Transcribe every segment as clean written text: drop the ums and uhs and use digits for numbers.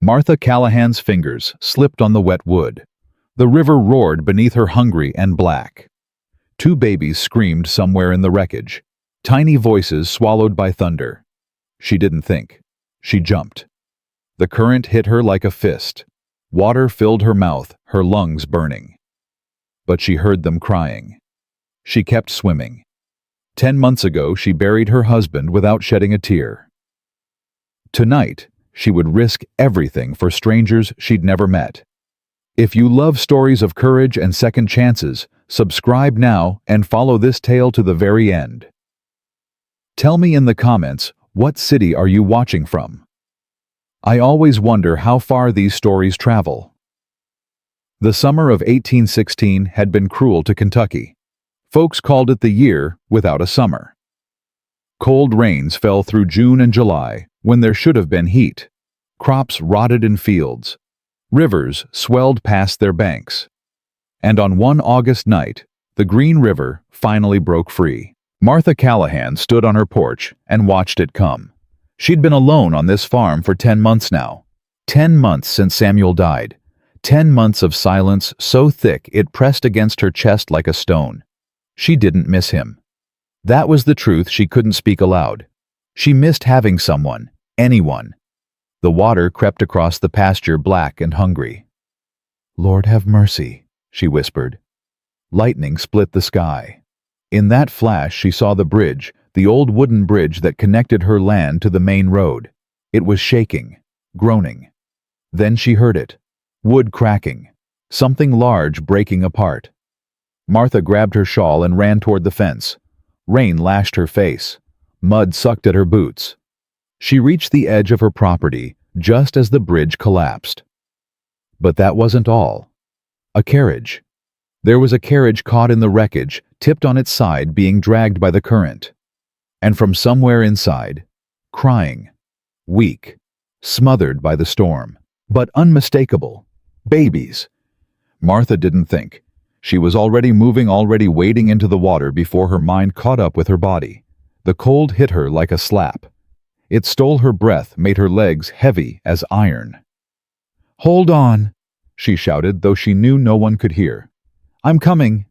Martha Callahan's fingers slipped on the wet wood. The river roared beneath her, hungry and black. Two babies screamed somewhere in the wreckage, tiny voices swallowed by thunder. She didn't think. She jumped. The current hit her like a fist. Water filled her mouth, her lungs burning. But she heard them crying. She kept swimming. 10 months ago, she buried her husband without shedding a tear. Tonight, she would risk everything for strangers she'd never met. If you love stories of courage and second chances, subscribe now and follow this tale to the very end. Tell me in the comments, what city are you watching from? I always wonder how far these stories travel. The summer of 1816 had been cruel to Kentucky. Folks called it the year without a summer. Cold rains fell through June and July when there should have been heat. Crops rotted in fields. Rivers swelled past their banks. And on one August night, the Green River finally broke free. Martha Callahan stood on her porch and watched it come. She'd been alone on this farm for 10 months now. 10 months since Samuel died. 10 months of silence so thick it pressed against her chest like a stone. She didn't miss him. That was the truth she couldn't speak aloud. She missed having someone, anyone. The water crept across the pasture, black and hungry. "Lord have mercy," she whispered. Lightning split the sky. In that flash she saw the bridge, the old wooden bridge that connected her land to the main road. It was shaking, groaning. Then she heard it. Wood cracking. Something large breaking apart. Martha grabbed her shawl and ran toward the fence. Rain lashed her face. Mud sucked at her boots. She reached the edge of her property just as the bridge collapsed. But that wasn't all. A carriage. There was a carriage caught in the wreckage, tipped on its side, being dragged by the current. And from somewhere inside, crying, weak, smothered by the storm, but unmistakable, babies. Martha didn't think. She was already moving, already wading into the water before her mind caught up with her body. The cold hit her like a slap. It stole her breath, made her legs heavy as iron. "Hold on," she shouted, though she knew no one could hear. "I'm coming."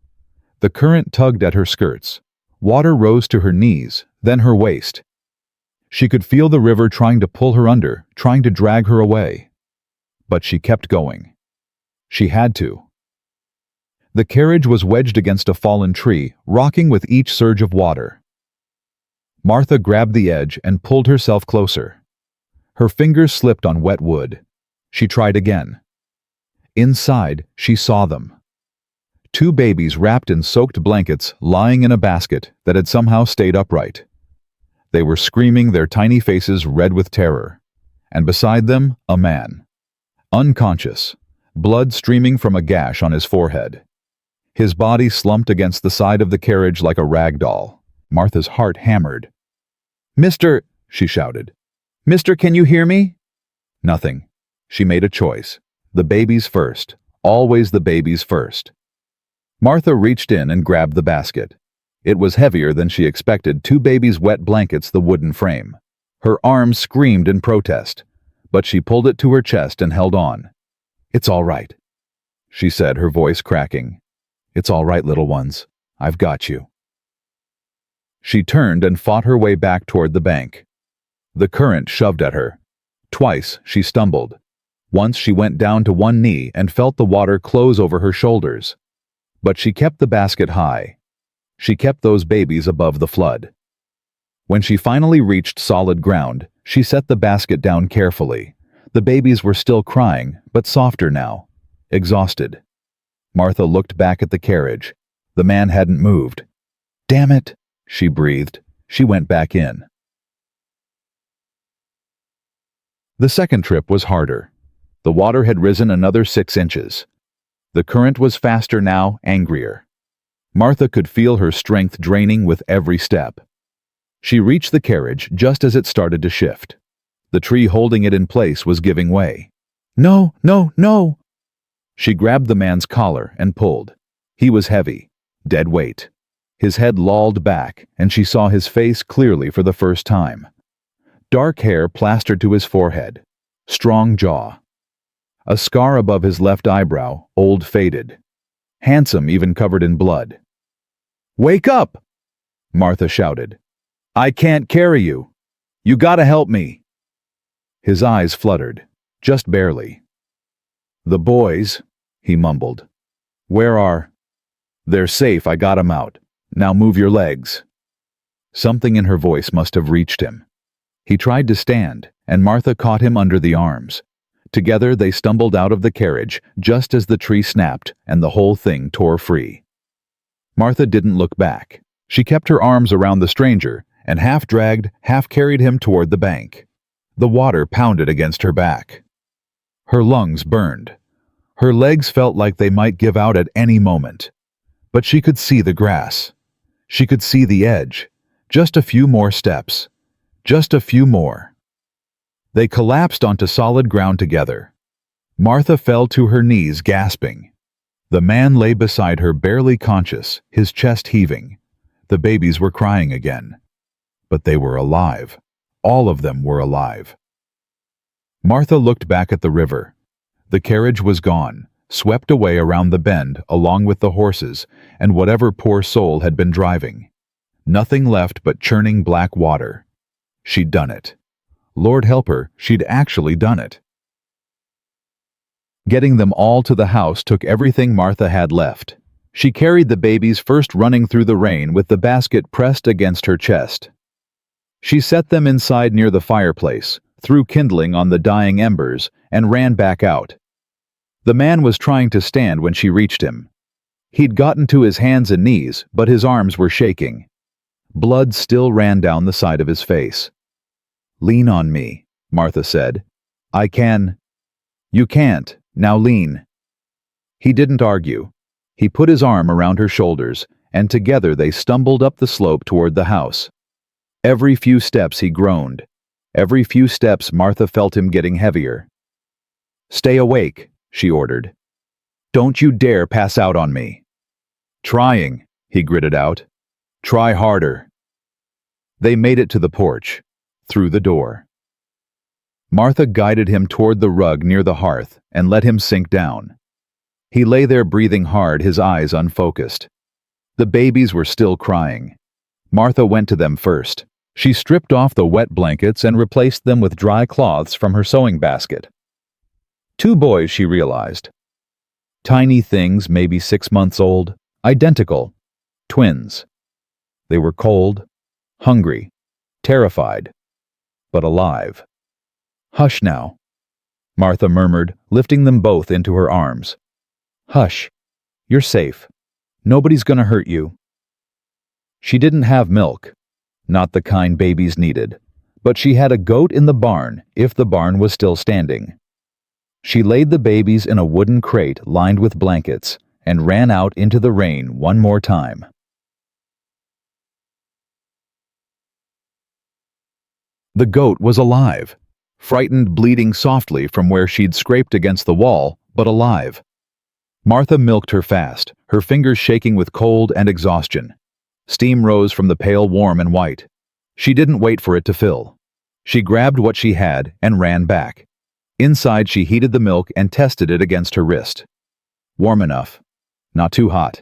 The current tugged at her skirts. Water rose to her knees, then her waist. She could feel the river trying to pull her under, trying to drag her away. But she kept going. She had to. The carriage was wedged against a fallen tree, rocking with each surge of water. Martha grabbed the edge and pulled herself closer. Her fingers slipped on wet wood. She tried again. Inside, she saw them. Two babies wrapped in soaked blankets, lying in a basket that had somehow stayed upright. They were screaming, their tiny faces red with terror. And beside them, a man. Unconscious, blood streaming from a gash on his forehead. His body slumped against the side of the carriage like a rag doll. Martha's heart hammered. "Mister," she shouted. "Mister, can you hear me?" Nothing. She made a choice. The babies first. Always the babies first. Martha reached in and grabbed the basket. It was heavier than she expected, two babies' wet blankets, the wooden frame. Her arms screamed in protest, but she pulled it to her chest and held on. "It's all right," she said, her voice cracking. "It's all right, little ones. I've got you." She turned and fought her way back toward the bank. The current shoved at her. Twice she stumbled. Once she went down to one knee and felt the water close over her shoulders. But she kept the basket high. She kept those babies above the flood. When she finally reached solid ground, she set the basket down carefully. The babies were still crying, but softer now, exhausted. Martha looked back at the carriage. The man hadn't moved. "Damn it," she breathed. She went back in. The second trip was harder. The water had risen another 6 inches. The current was faster now, angrier. Martha could feel her strength draining with every step. She reached the carriage just as it started to shift. The tree holding it in place was giving way. "No, no, no!" She grabbed the man's collar and pulled. He was heavy, dead weight. His head lolled back, and she saw his face clearly for the first time. Dark hair plastered to his forehead. Strong jaw. A scar above his left eyebrow, old faded. Handsome, even covered in blood. "Wake up!" Martha shouted. "I can't carry you. You gotta help me." His eyes fluttered, just barely. "The boys," he mumbled. "Where are—" "They're safe, I got 'em out. Now move your legs." Something in her voice must have reached him. He tried to stand, and Martha caught him under the arms. Together they stumbled out of the carriage just as the tree snapped and the whole thing tore free. Martha didn't look back. She kept her arms around the stranger and half dragged, half carried him toward the bank. The water pounded against her back. Her lungs burned. Her legs felt like they might give out at any moment. But she could see the grass. She could see the edge. Just a few more steps. Just a few more. They collapsed onto solid ground together. Martha fell to her knees, gasping. The man lay beside her, barely conscious, his chest heaving. The babies were crying again. But they were alive. All of them were alive. Martha looked back at the river. The carriage was gone, swept away around the bend along with the horses and whatever poor soul had been driving. Nothing left but churning black water. She'd done it. Lord help her, she'd actually done it. Getting them all to the house took everything Martha had left. She carried the babies, first running through the rain with the basket pressed against her chest. She set them inside near the fireplace, threw kindling on the dying embers, and ran back out. The man was trying to stand when she reached him. He'd gotten to his hands and knees, but his arms were shaking. Blood still ran down the side of his face. "Lean on me," Martha said. "I can—" "You can't. Now lean." He didn't argue. He put his arm around her shoulders, and together they stumbled up the slope toward the house. Every few steps he groaned. Every few steps Martha felt him getting heavier. "Stay awake," she ordered. "Don't you dare pass out on me." "Trying," he gritted out. "Try harder." They made it to the porch, through the door. Martha guided him toward the rug near the hearth and let him sink down. He lay there breathing hard, his eyes unfocused. The babies were still crying. Martha went to them first. She stripped off the wet blankets and replaced them with dry cloths from her sewing basket. 2 boys, she realized. Tiny things, maybe 6 months old, identical. Twins. They were cold, hungry, terrified, but alive. "Hush now," Martha murmured, lifting them both into her arms. "Hush. You're safe. Nobody's gonna hurt you." She didn't have milk, not the kind babies needed, but she had a goat in the barn, if the barn was still standing. She laid the babies in a wooden crate lined with blankets and ran out into the rain one more time. The goat was alive, frightened, bleeding softly from where she'd scraped against the wall, but alive. Martha milked her fast, her fingers shaking with cold and exhaustion. Steam rose from the pail, warm and white. She didn't wait for it to fill. She grabbed what she had and ran back. Inside, she heated the milk and tested it against her wrist. Warm enough. Not too hot.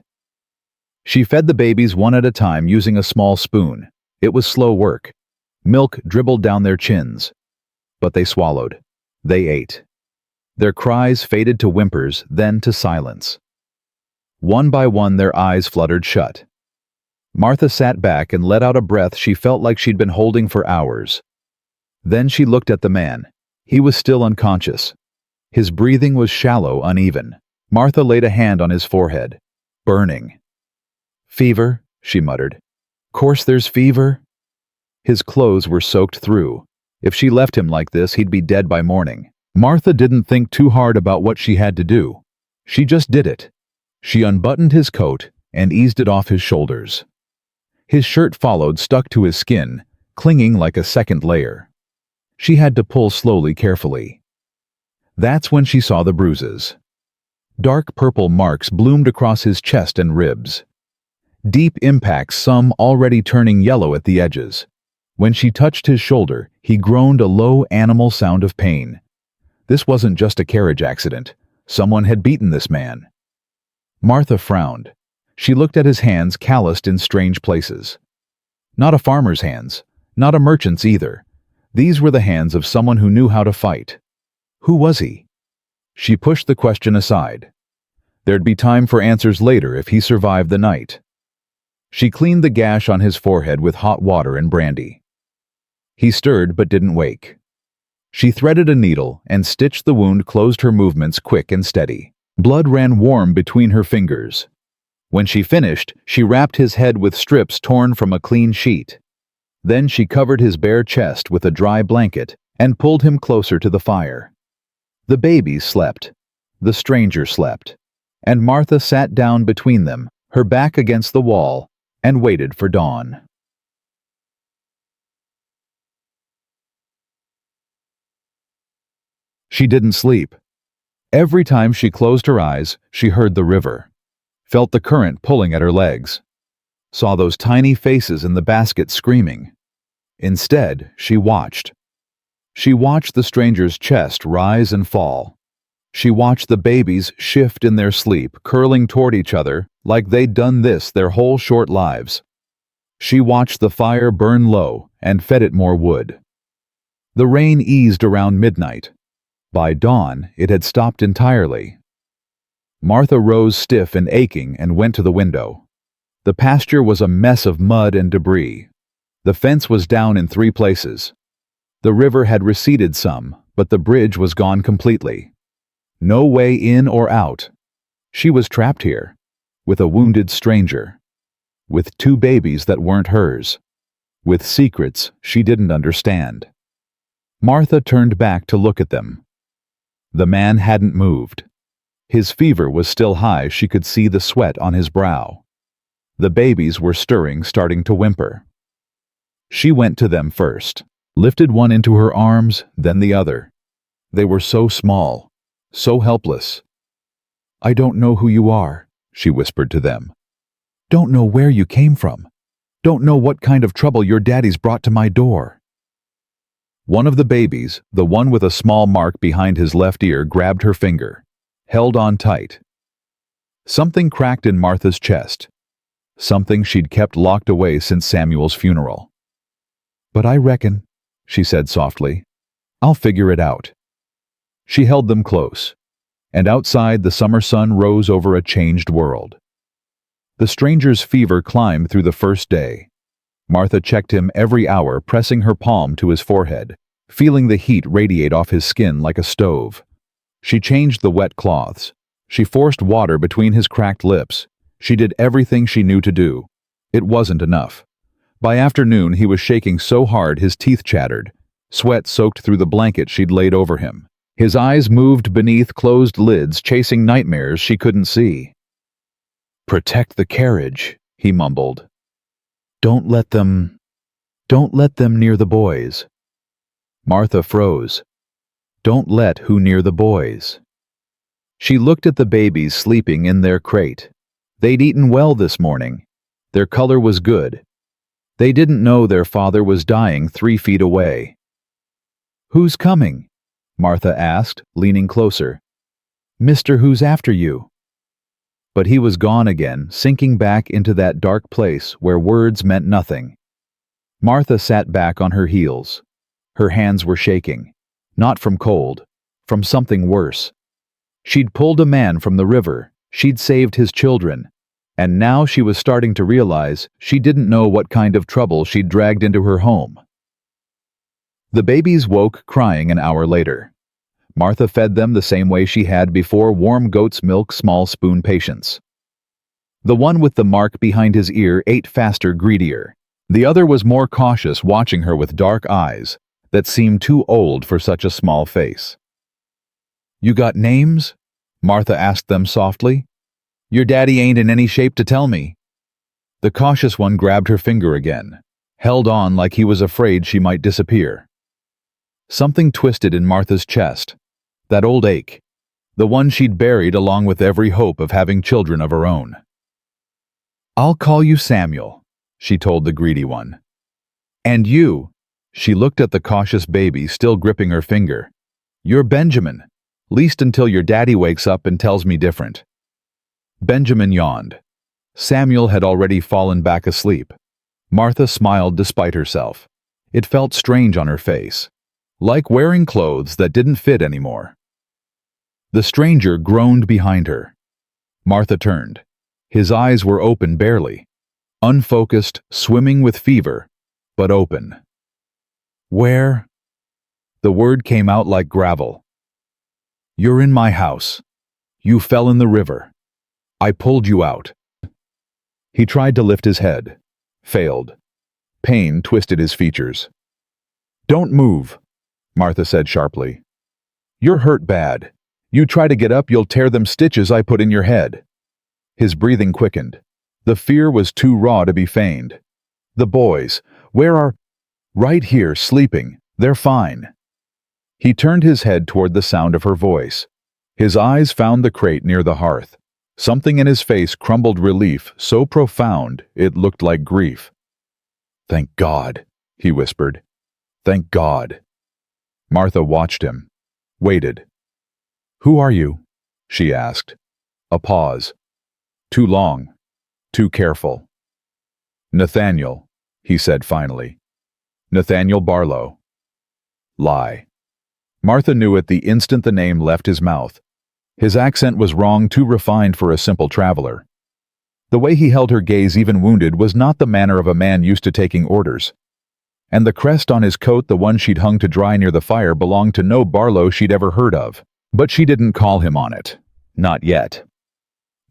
She fed the babies one at a time using a small spoon. It was slow work. Milk dribbled down their chins. But they swallowed. They ate. Their cries faded to whimpers, then to silence. One by one, their eyes fluttered shut. Martha sat back and let out a breath she felt like she'd been holding for hours. Then she looked at the man. He was still unconscious. His breathing was shallow, uneven. Martha laid a hand on his forehead. Burning. "Fever," she muttered. "Course there's fever." His clothes were soaked through. If she left him like this, he'd be dead by morning. Martha didn't think too hard about what she had to do. She just did it. She unbuttoned his coat and eased it off his shoulders. His shirt followed, stuck to his skin, clinging like a second layer. She had to pull slowly, carefully. That's when she saw the bruises. Dark purple marks bloomed across his chest and ribs. Deep impacts, some already turning yellow at the edges. When she touched his shoulder, he groaned a low animal sound of pain. This wasn't just a carriage accident. Someone had beaten this man. Martha frowned. She looked at his hands calloused in strange places. Not a farmer's hands, not a merchant's either. These were the hands of someone who knew how to fight. Who was he? She pushed the question aside. There'd be time for answers later if he survived the night. She cleaned the gash on his forehead with hot water and brandy. He stirred but didn't wake. She threaded a needle and stitched the wound, closed, her movements quick and steady. Blood ran warm between her fingers. When she finished, she wrapped his head with strips torn from a clean sheet. Then she covered his bare chest with a dry blanket and pulled him closer to the fire. The babies slept. The stranger slept. And Martha sat down between them, her back against the wall, and waited for dawn. She didn't sleep. Every time she closed her eyes, she heard the river, felt the current pulling at her legs, saw those tiny faces in the basket screaming. Instead, she watched. She watched the stranger's chest rise and fall. She watched the babies shift in their sleep, curling toward each other like they'd done this their whole short lives. She watched the fire burn low and fed it more wood. The rain eased around midnight. By dawn, it had stopped entirely. Martha rose stiff and aching and went to the window. The pasture was a mess of mud and debris. The fence was down in 3 places. The river had receded some, but the bridge was gone completely. No way in or out. She was trapped here, with a wounded stranger, with 2 babies that weren't hers, with secrets she didn't understand. Martha turned back to look at them. The man hadn't moved. His fever was still high. She could see the sweat on his brow. The babies were stirring, starting to whimper. She went to them first, lifted one into her arms, then the other. They were so small, so helpless. "I don't know who you are," she whispered to them. "Don't know where you came from. Don't know what kind of trouble your daddy's brought to my door." One of the babies, the one with a small mark behind his left ear, grabbed her finger, held on tight. Something cracked in Martha's chest, something she'd kept locked away since Samuel's funeral. "But I reckon," she said softly, "I'll figure it out." She held them close, and outside the summer sun rose over a changed world. The stranger's fever climbed through the first day. Martha checked him every hour, pressing her palm to his forehead, feeling the heat radiate off his skin like a stove. She changed the wet cloths. She forced water between his cracked lips. She did everything she knew to do. It wasn't enough. By afternoon, he was shaking so hard his teeth chattered. Sweat soaked through the blanket she'd laid over him. His eyes moved beneath closed lids, chasing nightmares she couldn't see. "Protect the carriage," he mumbled. Don't let them near the boys." Martha froze. Don't let who near the boys? She looked at the babies sleeping in their crate. They'd eaten well this morning. Their color was good. They didn't know their father was dying 3 feet away. "Who's coming?" Martha asked, leaning closer. "Mister, who's after you?" But he was gone again, sinking back into that dark place where words meant nothing. Martha sat back on her heels. Her hands were shaking, not from cold, from something worse. She'd pulled a man from the river, she'd saved his children, and now she was starting to realize she didn't know what kind of trouble she'd dragged into her home. The babies woke crying an hour later. Martha fed them the same way she had before, warm goat's milk, small spoon patience. The one with the mark behind his ear ate faster, greedier. The other was more cautious, watching her with dark eyes that seemed too old for such a small face. "You got names?" Martha asked them softly. "Your daddy ain't in any shape to tell me." The cautious one grabbed her finger again, held on like he was afraid she might disappear. Something twisted in Martha's chest. That old ache, the one she'd buried along with every hope of having children of her own. "I'll call you Samuel," she told the greedy one. "And you," she looked at the cautious baby still gripping her finger, You're Benjamin. Least until your daddy wakes up and tells me different. Benjamin yawned. Samuel had already fallen back asleep. Martha smiled despite herself. It felt strange on her face, like wearing clothes that didn't fit anymore. The stranger groaned behind her. Martha turned. His eyes were open barely, unfocused, swimming with fever, but open. Where? The word came out like gravel. You're in my house. You fell in the river. I pulled you out. He tried to lift his head. Failed. Pain twisted his features. Don't move, Martha said sharply. You're hurt bad. You try to get up, you'll tear them stitches I put in your head. His breathing quickened. The fear was too raw to be feigned. The boys, where are... Right here, sleeping. They're fine. He turned his head toward the sound of her voice. His eyes found the crate near the hearth. Something in his face crumbled relief so profound it looked like grief. Thank God, he whispered. Thank God. Martha watched him. Waited. Who are you? She asked. A pause. Too long. Too careful. Nathaniel, he said finally. Nathaniel Barlow. Lie. Martha knew it the instant the name left his mouth. His accent was wrong, too refined for a simple traveler. The way he held her gaze, even wounded, was not the manner of a man used to taking orders. And the crest on his coat, the one she'd hung to dry near the fire, belonged to no Barlow she'd ever heard of. But she didn't call him on it. Not yet.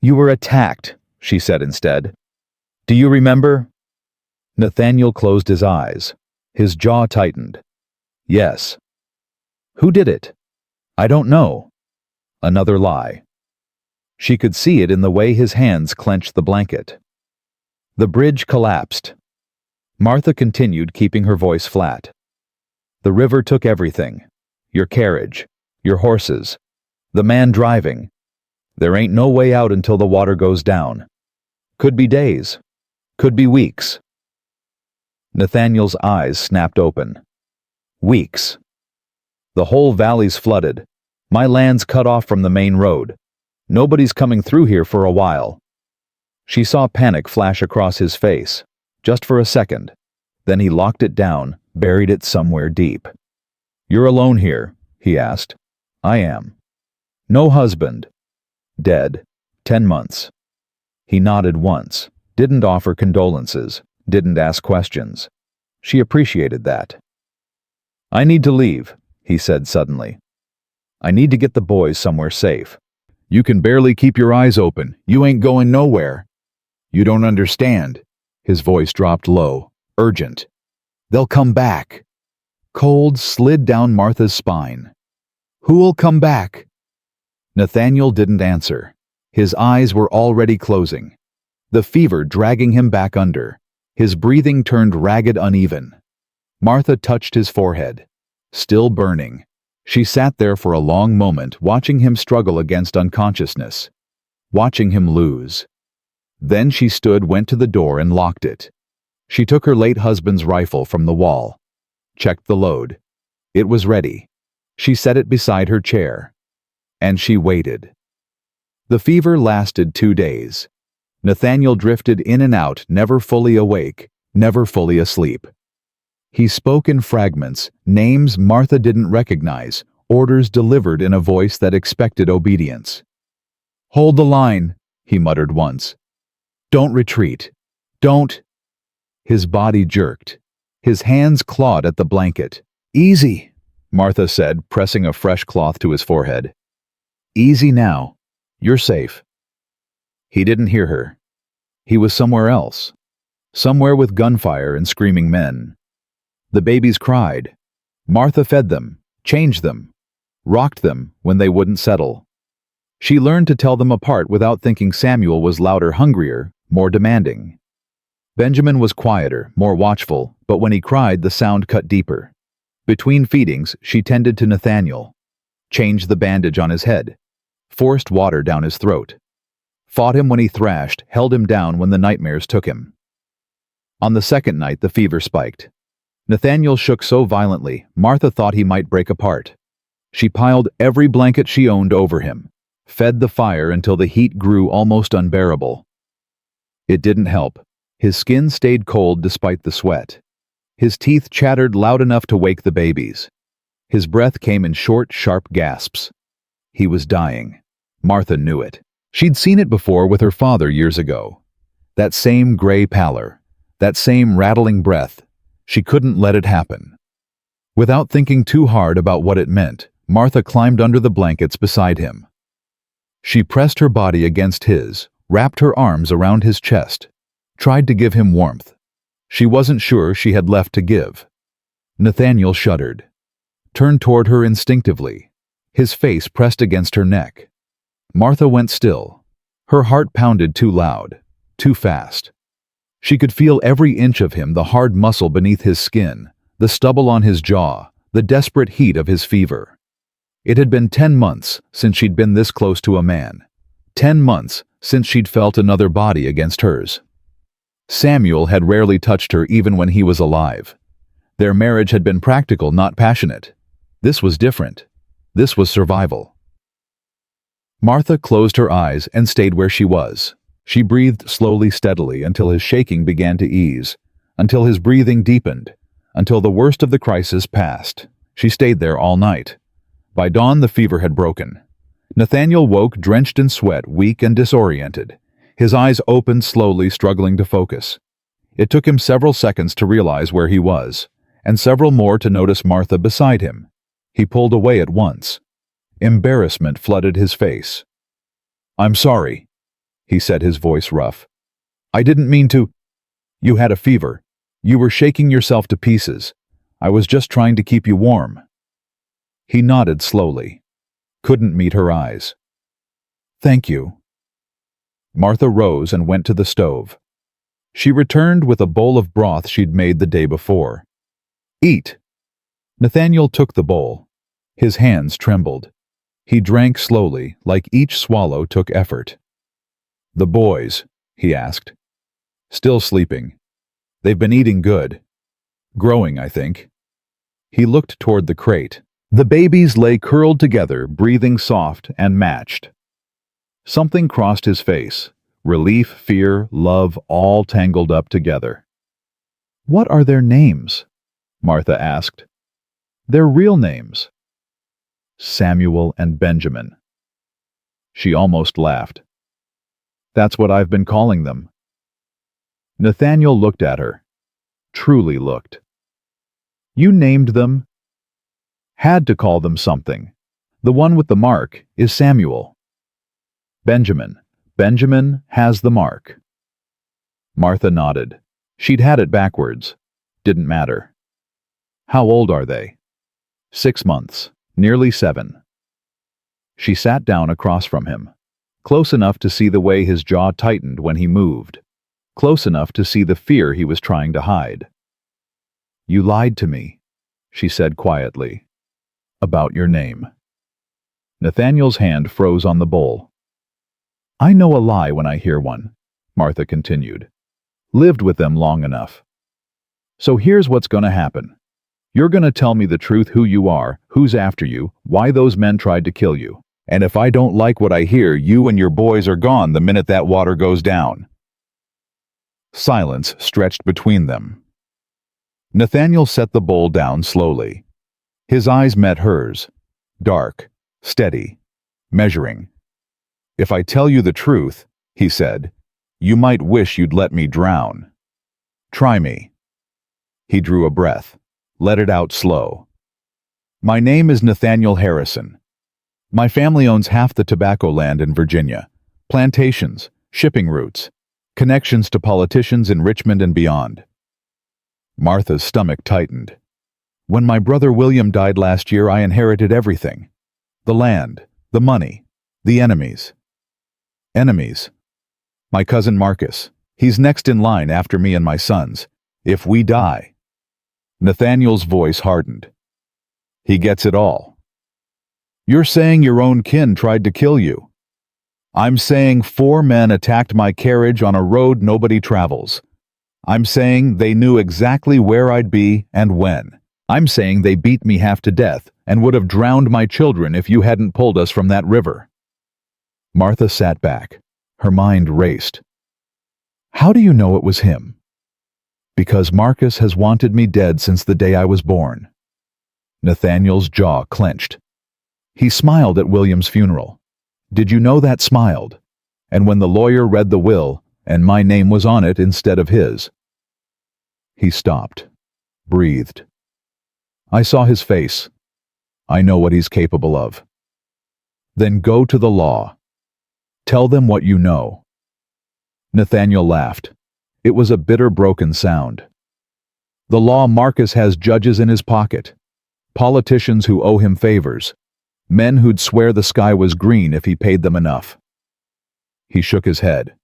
You were attacked, she said instead. Do you remember? Nathaniel closed his eyes. His jaw tightened. Yes. Who did it? I don't know. Another lie. She could see it in the way his hands clenched the blanket. The bridge collapsed. Martha continued, keeping her voice flat. The river took everything. Your carriage. Your horses. The man driving. There ain't no way out until the water goes down. Could be days. Could be weeks. Nathaniel's eyes snapped open. Weeks. The whole valley's flooded. My land's cut off from the main road. Nobody's coming through here for a while. She saw panic flash across his face, just for a second. Then he locked it down, buried it somewhere deep. You're alone here, he asked. I am. No husband. Dead. 10 months. He nodded once, didn't offer condolences, didn't ask questions. She appreciated that. I need to leave, he said suddenly. I need to get the boys somewhere safe. You can barely keep your eyes open. You ain't going nowhere. You don't understand. His voice dropped low, urgent. They'll come back. Cold slid down Martha's spine. Who'll come back? Nathaniel didn't answer. His eyes were already closing. The fever dragging him back under. His breathing turned ragged, uneven. Martha touched his forehead. Still burning. She sat there for a long moment, watching him struggle against unconsciousness. Watching him lose. Then she stood, went to the door and locked it. She took her late husband's rifle from the wall. Checked the load. It was ready. She set it beside her chair. And she waited. The fever lasted 2 days. Nathaniel drifted in and out, never fully awake, never fully asleep. He spoke in fragments, names Martha didn't recognize, orders delivered in a voice that expected obedience. Hold the line, he muttered once. Don't retreat. Don't. His body jerked. His hands clawed at the blanket. Easy, Martha said, pressing a fresh cloth to his forehead. Easy now. You're safe. He didn't hear her. He was somewhere else. Somewhere with gunfire and screaming men. The babies cried. Martha fed them, changed them, rocked them when they wouldn't settle. She learned to tell them apart without thinking Samuel was louder, hungrier, more demanding. Benjamin was quieter, more watchful, but when he cried, the sound cut deeper. Between feedings, she tended to Nathaniel, changed the bandage on his head, forced water down his throat, fought him when he thrashed, held him down when the nightmares took him. On the second night, the fever spiked. Nathaniel shook so violently, Martha thought he might break apart. She piled every blanket she owned over him, fed the fire until the heat grew almost unbearable. It didn't help. His skin stayed cold despite the sweat. His teeth chattered loud enough to wake the babies. His breath came in short, sharp gasps. He was dying. Martha knew it. She'd seen it before with her father years ago. That same gray pallor, that same rattling breath. She couldn't let it happen. Without thinking too hard about what it meant, Martha climbed under the blankets beside him. She pressed her body against his, wrapped her arms around his chest, tried to give him warmth. She wasn't sure she had left to give. Nathaniel shuddered, turned toward her instinctively, his face pressed against her neck. Martha went still. Her heart pounded too loud, too fast. She could feel every inch of him, the hard muscle beneath his skin, the stubble on his jaw, the desperate heat of his fever. It had been 10 months since she'd been this close to a man. 10 months since she'd felt another body against hers. Samuel had rarely touched her even when he was alive. Their marriage had been practical, not passionate. This was different. This was survival. Martha closed her eyes and stayed where she was. She breathed slowly, steadily, until his shaking began to ease, until his breathing deepened, until the worst of the crisis passed. She stayed there all night. By dawn, the fever had broken. Nathaniel woke drenched in sweat, weak and disoriented. His eyes opened slowly, struggling to focus. It took him several seconds to realize where he was, and several more to notice Martha beside him. He pulled away at once. Embarrassment flooded his face. "I'm sorry," he said, his voice rough. "I didn't mean to—" "You had a fever. You were shaking yourself to pieces. I was just trying to keep you warm." He nodded slowly. Couldn't meet her eyes. "Thank you." Martha rose and went to the stove. She returned with a bowl of broth she'd made the day before. "Eat." Nathaniel took the bowl. His hands trembled. He drank slowly, like each swallow took effort. "The boys?" he asked. "Still sleeping. They've been eating good. Growing, I think." He looked toward the crate. The babies lay curled together, breathing soft and matched. Something crossed his face. Relief, fear, love, all tangled up together. "What are their names?" Martha asked. "Their real names." "Samuel and Benjamin." She almost laughed. "That's what I've been calling them." Nathaniel looked at her. Truly looked. "You named them?" "Had to call them something. The one with the mark is Samuel." "Benjamin. Benjamin has the mark." Martha nodded. She'd had it backwards. Didn't matter. "How old are they?" 6 months. Nearly 7. She sat down across from him, close enough to see the way his jaw tightened when he moved, close enough to see the fear he was trying to hide. "You lied to me," she said quietly, "about your name." Nathaniel's hand froze on the bowl. "I know a lie when I hear one," Martha continued. "Lived with them long enough. So here's what's gonna happen. You're gonna tell me the truth, who you are, who's after you, why those men tried to kill you. And if I don't like what I hear, you and your boys are gone the minute that water goes down." Silence stretched between them. Nathaniel set the bowl down slowly. His eyes met hers, dark, steady, measuring. "If I tell you the truth," he said, "you might wish you'd let me drown. Try me." He drew a breath, let it out slow. "My name is Nathaniel Harrison. My family owns half the tobacco land in Virginia. Plantations, shipping routes, connections to politicians in Richmond and beyond." Martha's stomach tightened. "When my brother William died last year, I inherited everything. The land, the money, the enemies." "Enemies?" "My cousin Marcus. He's next in line after me and my sons. If we die—" Nathaniel's voice hardened. "He gets it all." "You're saying your own kin tried to kill you." "I'm saying 4 men attacked my carriage on a road nobody travels. I'm saying they knew exactly where I'd be and when. I'm saying they beat me half to death and would have drowned my children if you hadn't pulled us from that river." Martha sat back. Her mind raced. "How do you know it was him?" "Because Marcus has wanted me dead since the day I was born." Nathaniel's jaw clenched. He smiled at William's funeral. "Did you know that?" Smiled. "And when the lawyer read the will, and my name was on it instead of his." He stopped, breathed. "I saw his face. I know what he's capable of." "Then go to the law. Tell them what you know." Nathaniel laughed. It was a bitter, broken sound. "The law. Marcus has judges in his pocket. Politicians who owe him favors. Men who'd swear the sky was green if he paid them enough." He shook his head.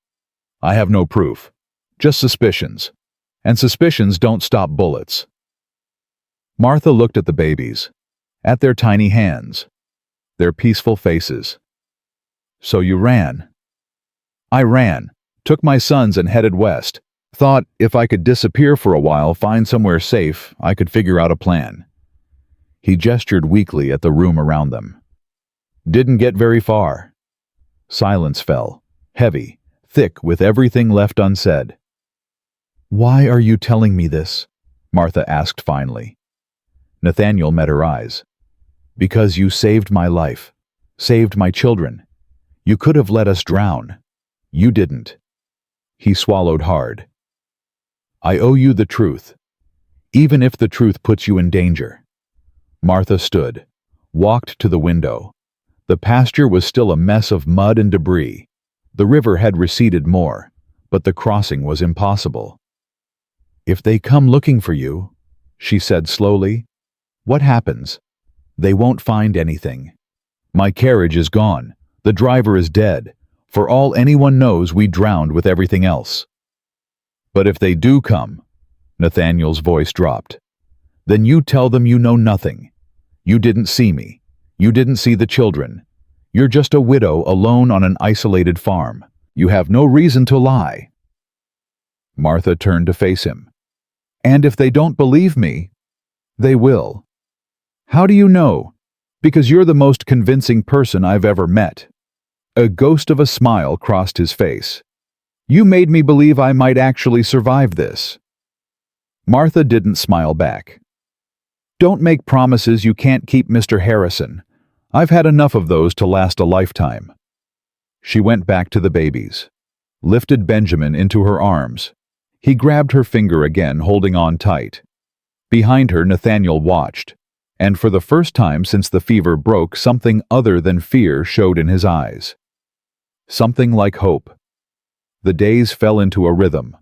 "I have no proof. Just suspicions. And suspicions don't stop bullets." Martha looked at the babies, at their tiny hands, their peaceful faces. "So you ran?" "I ran, took my sons and headed west. Thought if I could disappear for a while, find somewhere safe, I could figure out a plan." He gestured weakly at the room around them. "Didn't get very far." Silence fell, heavy, thick with everything left unsaid. "Why are you telling me this?" Martha asked finally. Nathaniel met her eyes. "Because you saved my life, saved my children. You could have let us drown. You didn't." He swallowed hard. "I owe you the truth, even if the truth puts you in danger." Martha stood, walked to the window. The pasture was still a mess of mud and debris. The river had receded more, but the crossing was impossible. "If they come looking for you," she said slowly, "what happens? They won't find anything. My carriage is gone. The driver is dead. For all anyone knows, we drowned with everything else." "But if they do come," Nathaniel's voice dropped, "then you tell them you know nothing. You didn't see me. You didn't see the children. You're just a widow alone on an isolated farm. You have no reason to lie." Martha turned to face him. "And if they don't believe me, they will." "How do you know?" "Because you're the most convincing person I've ever met." A ghost of a smile crossed his face. "You made me believe I might actually survive this." Martha didn't smile back. "Don't make promises you can't keep, Mr. Harrison. I've had enough of those to last a lifetime." She went back to the babies, lifted Benjamin into her arms. He grabbed her finger again, holding on tight. Behind her, Nathaniel watched, and for the first time since the fever broke, something other than fear showed in his eyes. Something like hope. The days fell into a rhythm.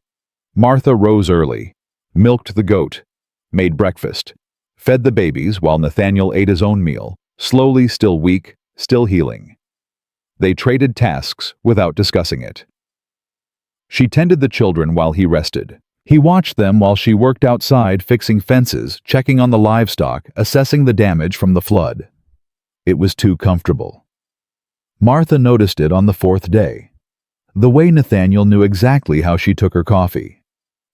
Martha rose early, milked the goat, made breakfast, fed the babies while Nathaniel ate his own meal, slowly, still weak, still healing. They traded tasks without discussing it. She tended the children while he rested. He watched them while she worked outside fixing fences, checking on the livestock, assessing the damage from the flood. It was too comfortable. Martha noticed it on the fourth day. The way Nathaniel knew exactly how she took her coffee.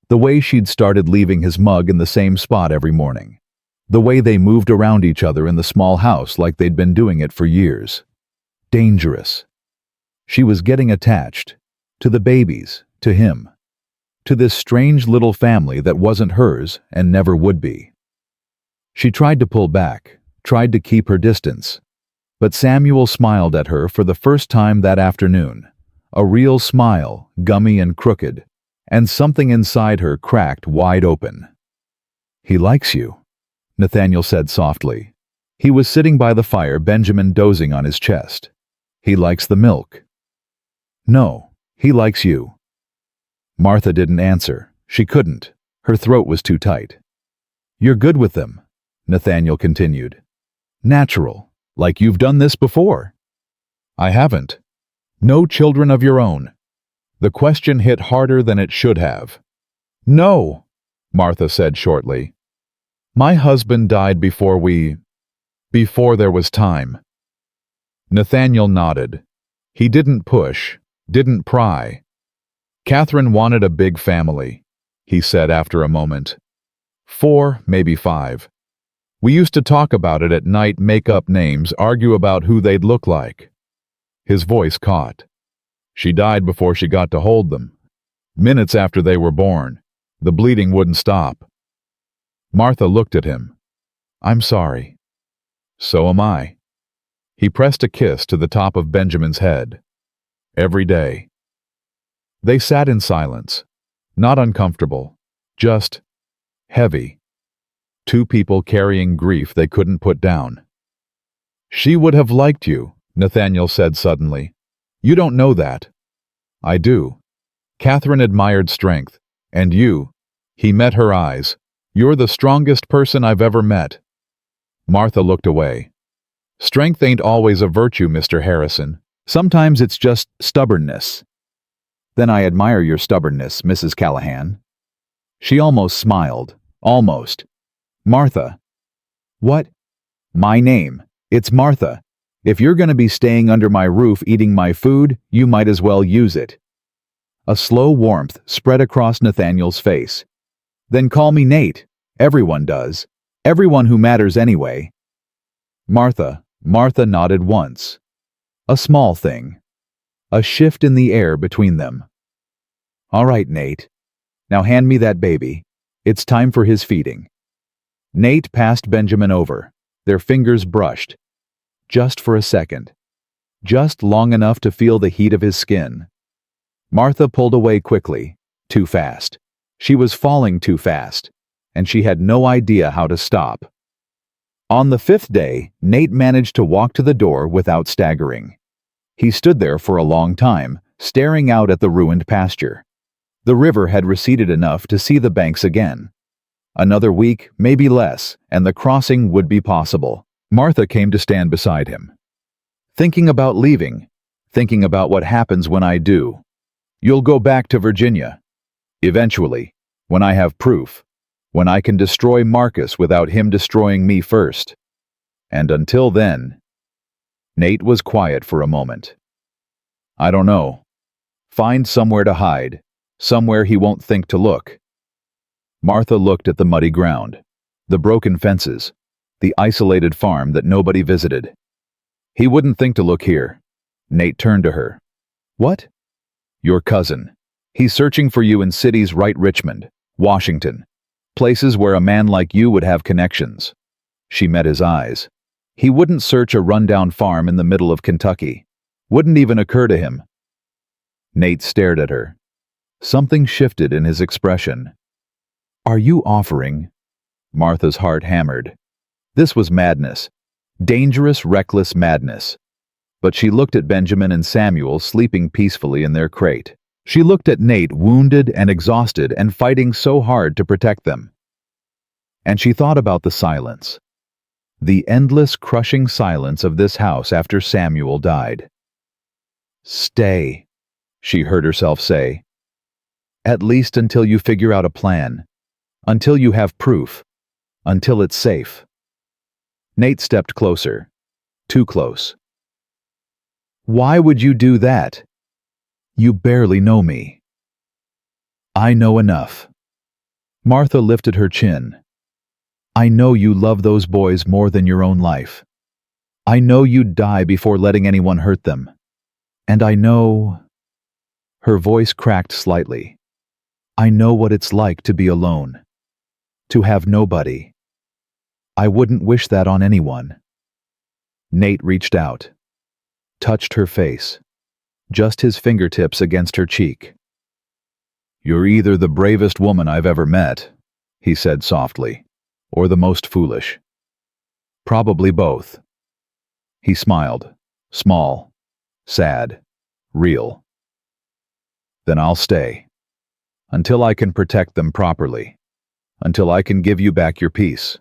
The way she'd started leaving his mug in the same spot every morning. The way they moved around each other in the small house like they'd been doing it for years. Dangerous. She was getting attached. To the babies, to him. To this strange little family that wasn't hers and never would be. She tried to pull back, tried to keep her distance. But Samuel smiled at her for the first time that afternoon. A real smile, gummy and crooked, and something inside her cracked wide open. "He likes you," Nathaniel said softly. He was sitting by the fire, Benjamin dozing on his chest. "He likes the milk." "No, he likes you." Martha didn't answer. She couldn't. Her throat was too tight. "You're good with them," Nathaniel continued. "Natural, like you've done this before." "I haven't. No children of your own." The question hit harder than it should have. "No," Martha said shortly. "My husband died before there was time." Nathaniel nodded. He didn't push, didn't pry. "Catherine wanted a big family," he said after a moment. 4, maybe 5. We used to talk about it at night, make up names, argue about who they'd look like. His voice caught. She died before she got to hold them. Minutes after they were born. The bleeding wouldn't stop. Martha looked at him. I'm sorry. So am I. He pressed a kiss to the top of Benjamin's head. Every day. They sat in silence. Not uncomfortable. Just heavy. Two people carrying grief they couldn't put down. She would have liked you, Nathaniel said suddenly. You don't know that. I do. Catherine admired strength. And you. He met her eyes. You're the strongest person I've ever met. Martha looked away. Strength ain't always a virtue, Mr. Harrison. Sometimes it's just stubbornness. Then I admire your stubbornness, Mrs. Callahan. She almost smiled. Almost. Martha. What? My name. It's Martha. If you're going to be staying under my roof eating my food, you might as well use it. A slow warmth spread across Nathaniel's face. Then call me Nate. Everyone does. Everyone who matters anyway. Martha nodded once. A small thing. A shift in the air between them. All right, Nate. Now hand me that baby. It's time for his feeding. Nate passed Benjamin over. Their fingers brushed. Just for a second. Just long enough to feel the heat of his skin. Martha pulled away quickly. Too fast. She was falling too fast. And she had no idea how to stop. On the 5th day, Nate managed to walk to the door without staggering. He stood there for a long time, staring out at the ruined pasture. The river had receded enough to see the banks again. Another week, maybe less, and the crossing would be possible. Martha came to stand beside him. Thinking about leaving. Thinking about what happens when I do. You'll go back to Virginia. Eventually, when I have proof. When I can destroy Marcus without him destroying me first. And until then... Nate was quiet for a moment. I don't know. Find somewhere to hide. Somewhere he won't think to look. Martha looked at the muddy ground. The broken fences. The isolated farm that nobody visited. He wouldn't think to look here. Nate turned to her. What? Your cousin. He's searching for you in cities right Richmond, Washington. Places where a man like you would have connections. She met his eyes. He wouldn't search a rundown farm in the middle of Kentucky. Wouldn't even occur to him. Nate stared at her. Something shifted in his expression. Are you offering? Martha's heart hammered. This was madness. Dangerous, reckless madness. But she looked at Benjamin and Samuel sleeping peacefully in their crate. She looked at Nate, wounded and exhausted and fighting so hard to protect them. And she thought about the silence. The endless, crushing silence of this house after Samuel died. Stay, she heard herself say. At least until you figure out a plan. Until you have proof. Until it's safe. Nate stepped closer. Too close. Why would you do that? You barely know me. I know enough. Martha lifted her chin. I know you love those boys more than your own life. I know you'd die before letting anyone hurt them. And I know... Her voice cracked slightly. I know what it's like to be alone. To have nobody. I wouldn't wish that on anyone. Nate reached out. Touched her face. Just his fingertips against her cheek. You're either the bravest woman I've ever met, he said softly, or the most foolish. Probably both. He smiled. Small. Sad. Real. Then I'll stay. Until I can protect them properly. Until I can give you back your peace.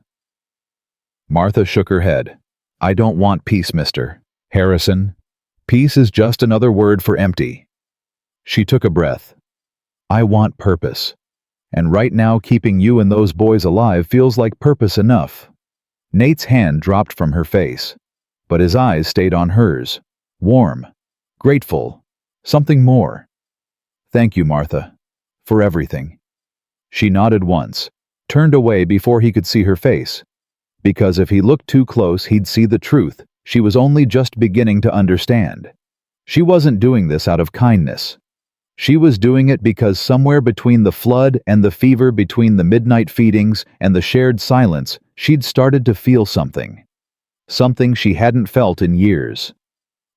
Martha shook her head. I don't want peace, Mr. Harrison. Peace is just another word for empty. She took a breath. I want purpose. And right now keeping you and those boys alive feels like purpose enough. Nate's hand dropped from her face. But his eyes stayed on hers. Warm. Grateful. Something more. Thank you, Martha. For everything. She nodded once. Turned away before he could see her face. Because if he looked too close, he'd see the truth she was only just beginning to understand. She wasn't doing this out of kindness. She was doing it because somewhere between the flood and the fever, between the midnight feedings and the shared silence, she'd started to feel something. Something she hadn't felt in years.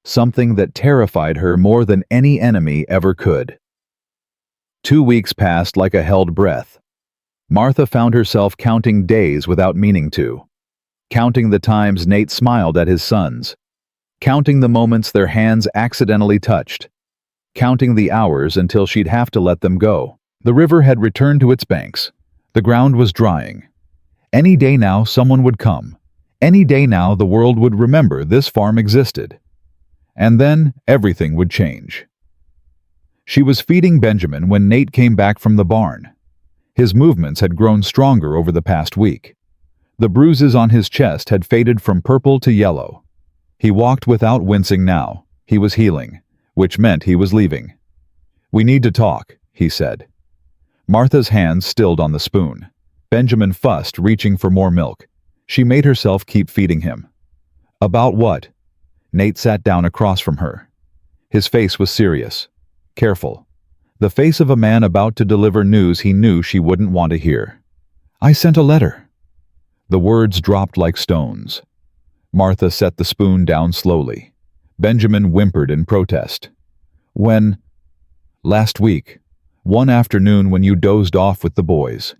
Something that terrified her more than any enemy ever could. 2 weeks passed like a held breath. Martha found herself counting days without meaning to. Counting the times Nate smiled at his sons. Counting the moments their hands accidentally touched. Counting the hours until she'd have to let them go. The river had returned to its banks. The ground was drying. Any day now someone would come. Any day now the world would remember this farm existed. And then everything would change. She was feeding Benjamin when Nate came back from the barn. His movements had grown stronger over the past week. The bruises on his chest had faded from purple to yellow. He walked without wincing now. He was healing, which meant he was leaving. "We need to talk," he said. Martha's hands stilled on the spoon. Benjamin fussed, reaching for more milk. She made herself keep feeding him. "About what?" Nate sat down across from her. His face was serious, careful. The face of a man about to deliver news he knew she wouldn't want to hear. "I sent a letter." The words dropped like stones. Martha set the spoon down slowly. Benjamin whimpered in protest. "When?" "Last week. One afternoon when you dozed off with the boys.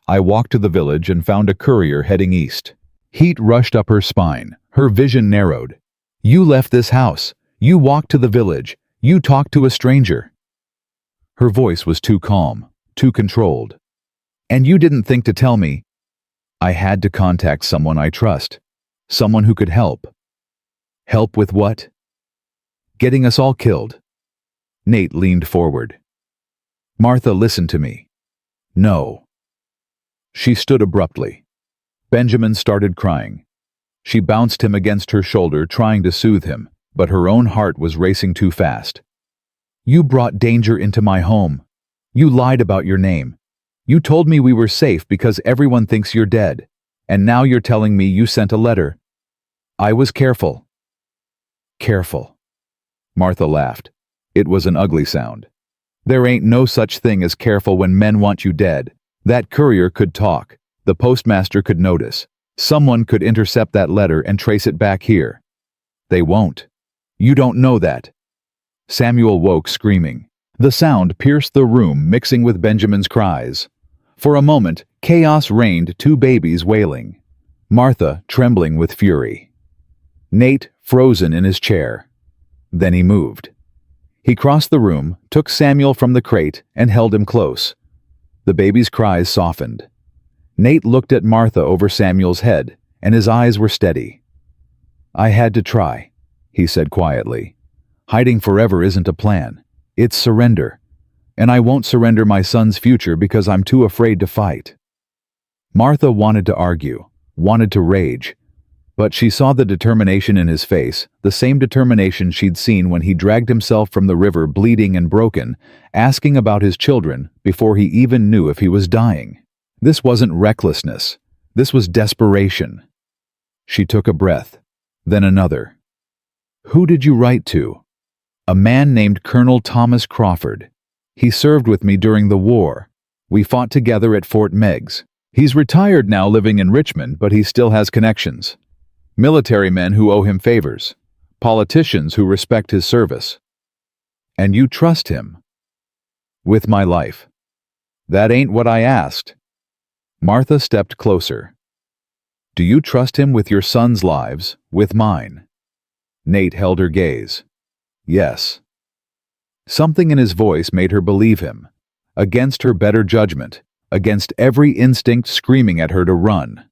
I walked to the village and found a courier heading east." Heat rushed up her spine. Her vision narrowed. "You left this house. You walked to the village. You talked to a stranger." Her voice was too calm, too controlled. "And you didn't think to tell me." "I had to contact someone I trust. Someone who could help." "Help with what?" "Getting us all killed." Nate leaned forward. "Martha, listen to me." "No." She stood abruptly. Benjamin started crying. She bounced him against her shoulder, trying to soothe him, but her own heart was racing too fast. "You brought danger into my home. You lied about your name. You told me we were safe because everyone thinks you're dead. And now you're telling me you sent a letter." "I was careful." "Careful." Martha laughed. It was an ugly sound. "There ain't no such thing as careful when men want you dead. That courier could talk. The postmaster could notice. Someone could intercept that letter and trace it back here. They won't. You don't know that." Samuel woke screaming. The sound pierced the room, mixing with Benjamin's cries. For a moment, chaos reigned, 2 babies wailing. Martha trembling with fury. Nate frozen in his chair. Then he moved. He crossed the room, took Samuel from the crate, and held him close. The baby's cries softened. Nate looked at Martha over Samuel's head, and his eyes were steady. "I had to try," he said quietly. "Hiding forever isn't a plan. It's surrender. And I won't surrender my son's future because I'm too afraid to fight." Martha wanted to argue, wanted to rage, but she saw the determination in his face, the same determination she'd seen when he dragged himself from the river bleeding and broken, asking about his children before he even knew if he was dying. This wasn't recklessness. This was desperation. She took a breath, then another. "Who did you write to?" "A man named Colonel Thomas Crawford. He served with me during the war. We fought together at Fort Meigs. He's retired now, living in Richmond, but he still has connections. Military men who owe him favors. Politicians who respect his service." "And you trust him?" "With my life." "That ain't what I asked." Martha stepped closer. "Do you trust him with your sons' lives, with mine?" Nate held her gaze. "Yes." Something in his voice made her believe him. Against her better judgment, against every instinct screaming at her to run.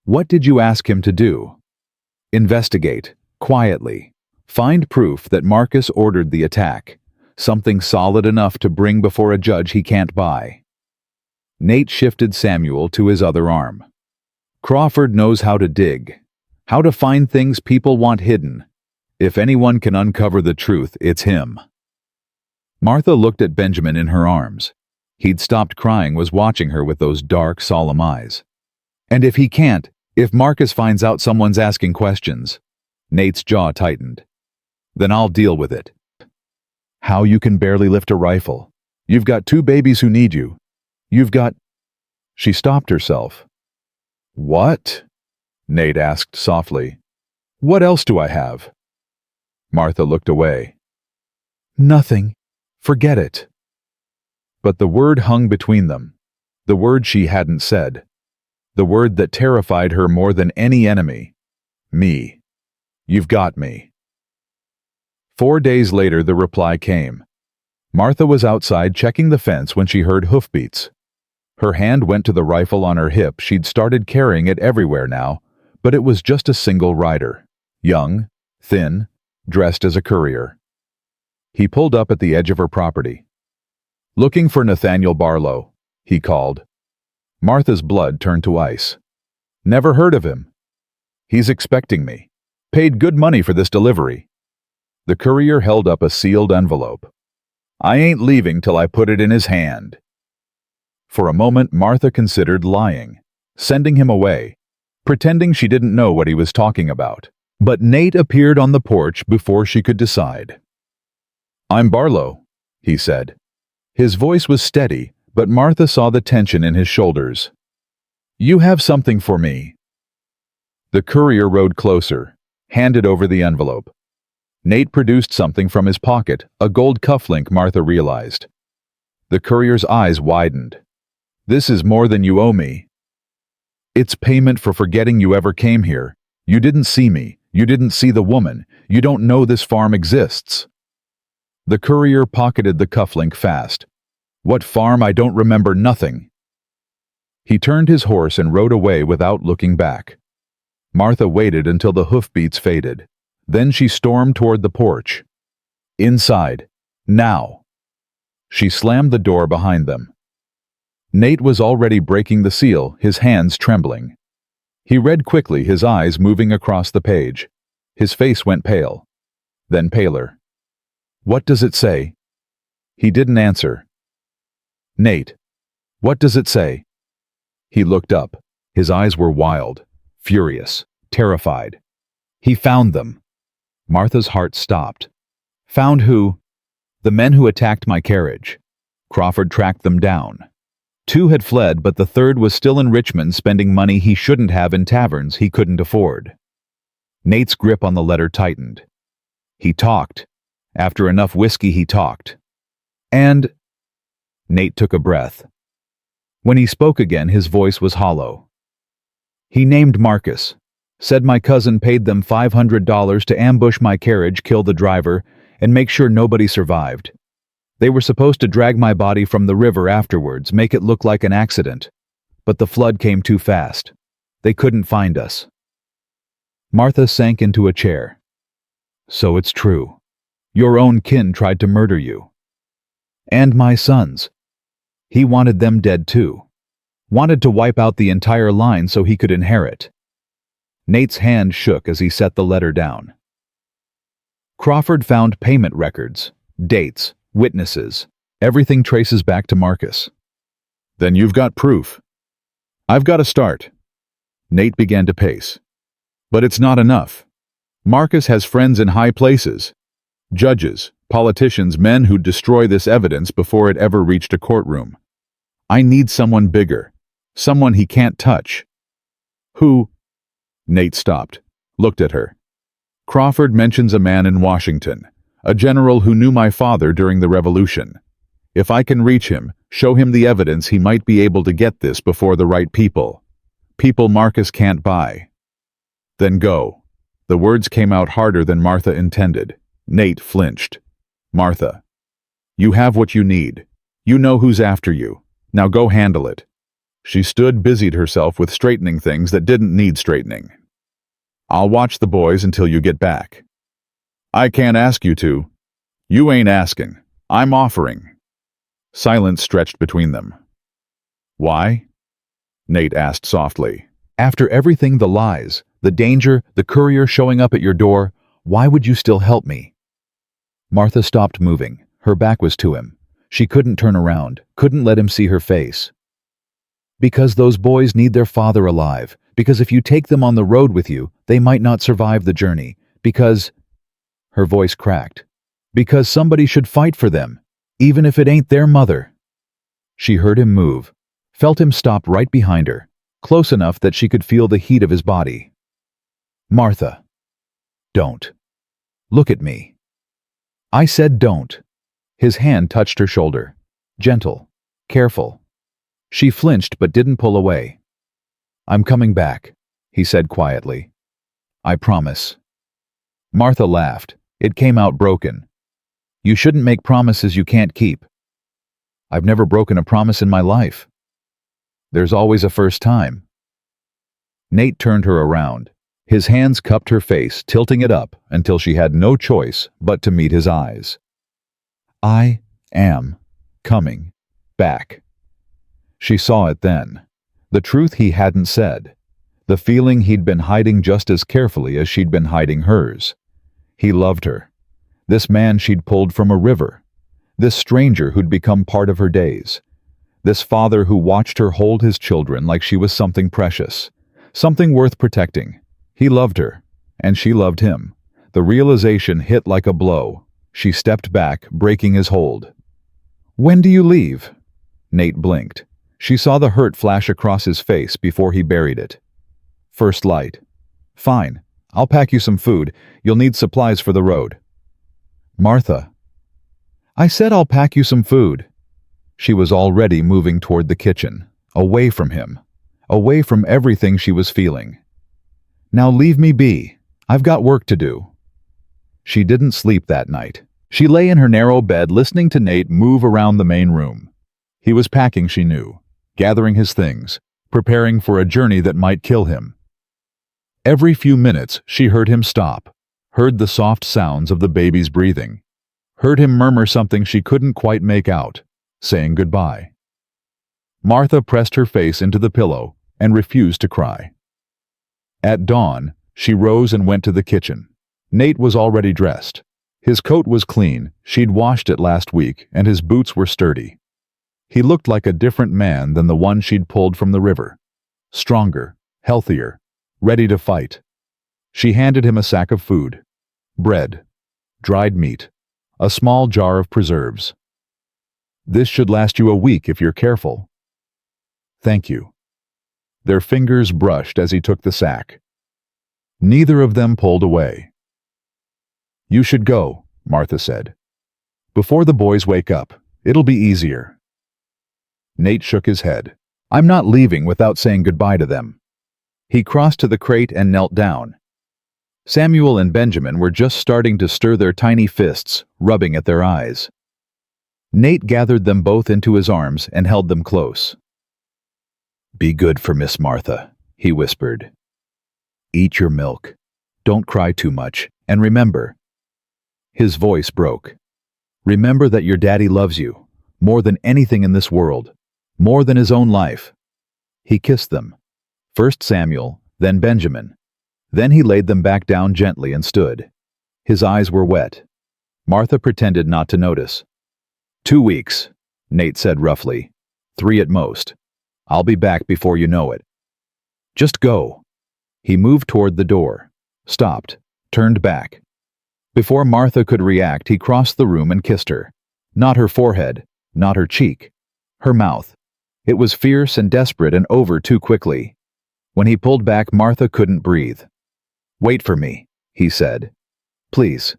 "What did you ask him to do?" "Investigate, quietly. Find proof that Marcus ordered the attack. Something solid enough to bring before a judge he can't buy." Nate shifted Samuel to his other arm. "Crawford knows how to dig. How to find things people want hidden. If anyone can uncover the truth, it's him." Martha looked at Benjamin in her arms. He'd stopped crying, was watching her with those dark, solemn eyes. "And if he can't, If Marcus finds out someone's asking questions, Nate's jaw tightened. Then I'll deal with it. How you can barely lift a rifle. You've got 2 babies who need you. You've got... She stopped herself. What? Nate asked softly. What else do I have? Martha looked away. Nothing. Forget it. But the word hung between them. The word she hadn't said. The word that terrified her more than any enemy. Me. You've got me. 4 days later the reply came. Martha was outside checking the fence when she heard hoofbeats. Her hand went to the rifle on her hip. She'd started carrying it everywhere now, but it was just a single rider. Young, thin, dressed as a courier. He pulled up at the edge of her property. Looking for Nathaniel Barlow, he called. Martha's blood turned to ice. Never heard of him. He's expecting me. Paid good money for this delivery. The courier held up a sealed envelope. I ain't leaving till I put it in his hand. For a moment Martha considered lying, sending him away, pretending she didn't know what he was talking about. But Nate appeared on the porch before she could decide. I'm Barlow, he said. His voice was steady, but Martha saw the tension in his shoulders. You have something for me. The courier rode closer, handed over the envelope. Nate produced something from his pocket, a gold cufflink, Martha realized. The courier's eyes widened. This is more than you owe me. It's payment for forgetting you ever came here. You didn't see me. You didn't see the woman. You don't know this farm exists. The courier pocketed the cufflink fast. What farm? I don't remember nothing. He turned his horse and rode away without looking back. Martha waited until the hoofbeats faded. Then she stormed toward the porch. Inside. Now. She slammed the door behind them. Nate was already breaking the seal, his hands trembling. He read quickly, his eyes moving across the page. His face went pale. Then paler. What does it say? He didn't answer. Nate, what does it say? He looked up. His eyes were wild, furious, terrified. He found them. Martha's heart stopped. Found who? The men who attacked my carriage. Crawford tracked them down. 2 had fled, but the 3rd was still in Richmond spending money he shouldn't have in taverns he couldn't afford. Nate's grip on the letter tightened. He talked. After enough whiskey, he talked. And... Nate took a breath. When he spoke again, his voice was hollow. He named Marcus. Said my cousin paid them $500 to ambush my carriage, kill the driver, and make sure nobody survived. They were supposed to drag my body from the river afterwards, make it look like an accident. But the flood came too fast. They couldn't find us. Martha sank into a chair. So it's true. Your own kin tried to murder you. And my sons. He wanted them dead too. Wanted to wipe out the entire line so he could inherit. Nate's hand shook as he set the letter down. Crawford found payment records, dates, witnesses. Everything traces back to Marcus. Then you've got proof. I've got to start. Nate began to pace. But it's not enough. Marcus has friends in high places. Judges, politicians, men who'd destroy this evidence before it ever reached a courtroom. I need someone bigger. Someone he can't touch. Who? Nate stopped, looked at her. Crawford mentions a man in Washington, a general who knew my father during the Revolution. If I can reach him, show him the evidence, he might be able to get this before the right people. People Marcus can't buy. Then go. The words came out harder than Martha intended. Nate flinched. Martha, you have what you need. You know who's after you. Now go handle it. She stood, busied herself with straightening things that didn't need straightening. I'll watch the boys until you get back. I can't ask you to. You ain't asking. I'm offering. Silence stretched between them. Why? Nate asked softly. After everything, the lies, the danger, the courier showing up at your door, why would you still help me? Martha stopped moving. Her back was to him. She couldn't turn around, couldn't let him see her face. Because those boys need their father alive. Because if you take them on the road with you, they might not survive the journey. Because, her voice cracked, because somebody should fight for them, even if it ain't their mother. She heard him move, felt him stop right behind her, close enough that she could feel the heat of his body. Martha. Don't. Look at me. I said don't. His hand touched her shoulder. Gentle. Careful. She flinched but didn't pull away. I'm coming back, he said quietly. I promise. Martha laughed. It came out broken. You shouldn't make promises you can't keep. I've never broken a promise in my life. There's always a first time. Nate turned her around. His hands cupped her face, tilting it up until she had no choice but to meet his eyes. I am coming back. She saw it then. The truth he hadn't said. The feeling he'd been hiding just as carefully as she'd been hiding hers. He loved her. This man she'd pulled from a river. This stranger who'd become part of her days. This father who watched her hold his children like she was something precious. Something worth protecting. He loved her, and she loved him. The realization hit like a blow. She stepped back, breaking his hold. When do you leave? Nate blinked. She saw the hurt flash across his face before he buried it. First light. Fine. I'll pack you some food. You'll need supplies for the road. Martha. I said I'll pack you some food. She was already moving toward the kitchen, away from him, away from everything she was feeling. Now leave me be. I've got work to do. She didn't sleep that night. She lay in her narrow bed listening to Nate move around the main room. He was packing, she knew, gathering his things, preparing for a journey that might kill him. Every few minutes she heard him stop, heard the soft sounds of the baby's breathing, heard him murmur something she couldn't quite make out, saying goodbye. Martha pressed her face into the pillow and refused to cry. At dawn, she rose and went to the kitchen. Nate was already dressed. His coat was clean, she'd washed it last week, and his boots were sturdy. He looked like a different man than the one she'd pulled from the river. Stronger, healthier, ready to fight. She handed him a sack of food. Bread, dried meat, a small jar of preserves. This should last you a week if you're careful. Thank you. Their fingers brushed as he took the sack. Neither of them pulled away. You should go, Martha said. Before the boys wake up, it'll be easier. Nate shook his head. I'm not leaving without saying goodbye to them. He crossed to the crate and knelt down. Samuel and Benjamin were just starting to stir their tiny fists, rubbing at their eyes. Nate gathered them both into his arms and held them close. Be good for Miss Martha, he whispered. Eat your milk. Don't cry too much, and remember. His voice broke. Remember that your daddy loves you, more than anything in this world, more than his own life. He kissed them. First Samuel, then Benjamin. Then he laid them back down gently and stood. His eyes were wet. Martha pretended not to notice. 2 weeks, Nate said roughly. 3 at most. I'll be back before you know it. Just go. He moved toward the door, stopped, turned back. Before Martha could react, he crossed the room and kissed her. Not her forehead, not her cheek, her mouth. It was fierce and desperate and over too quickly. When he pulled back, Martha couldn't breathe. Wait for me, he said. Please.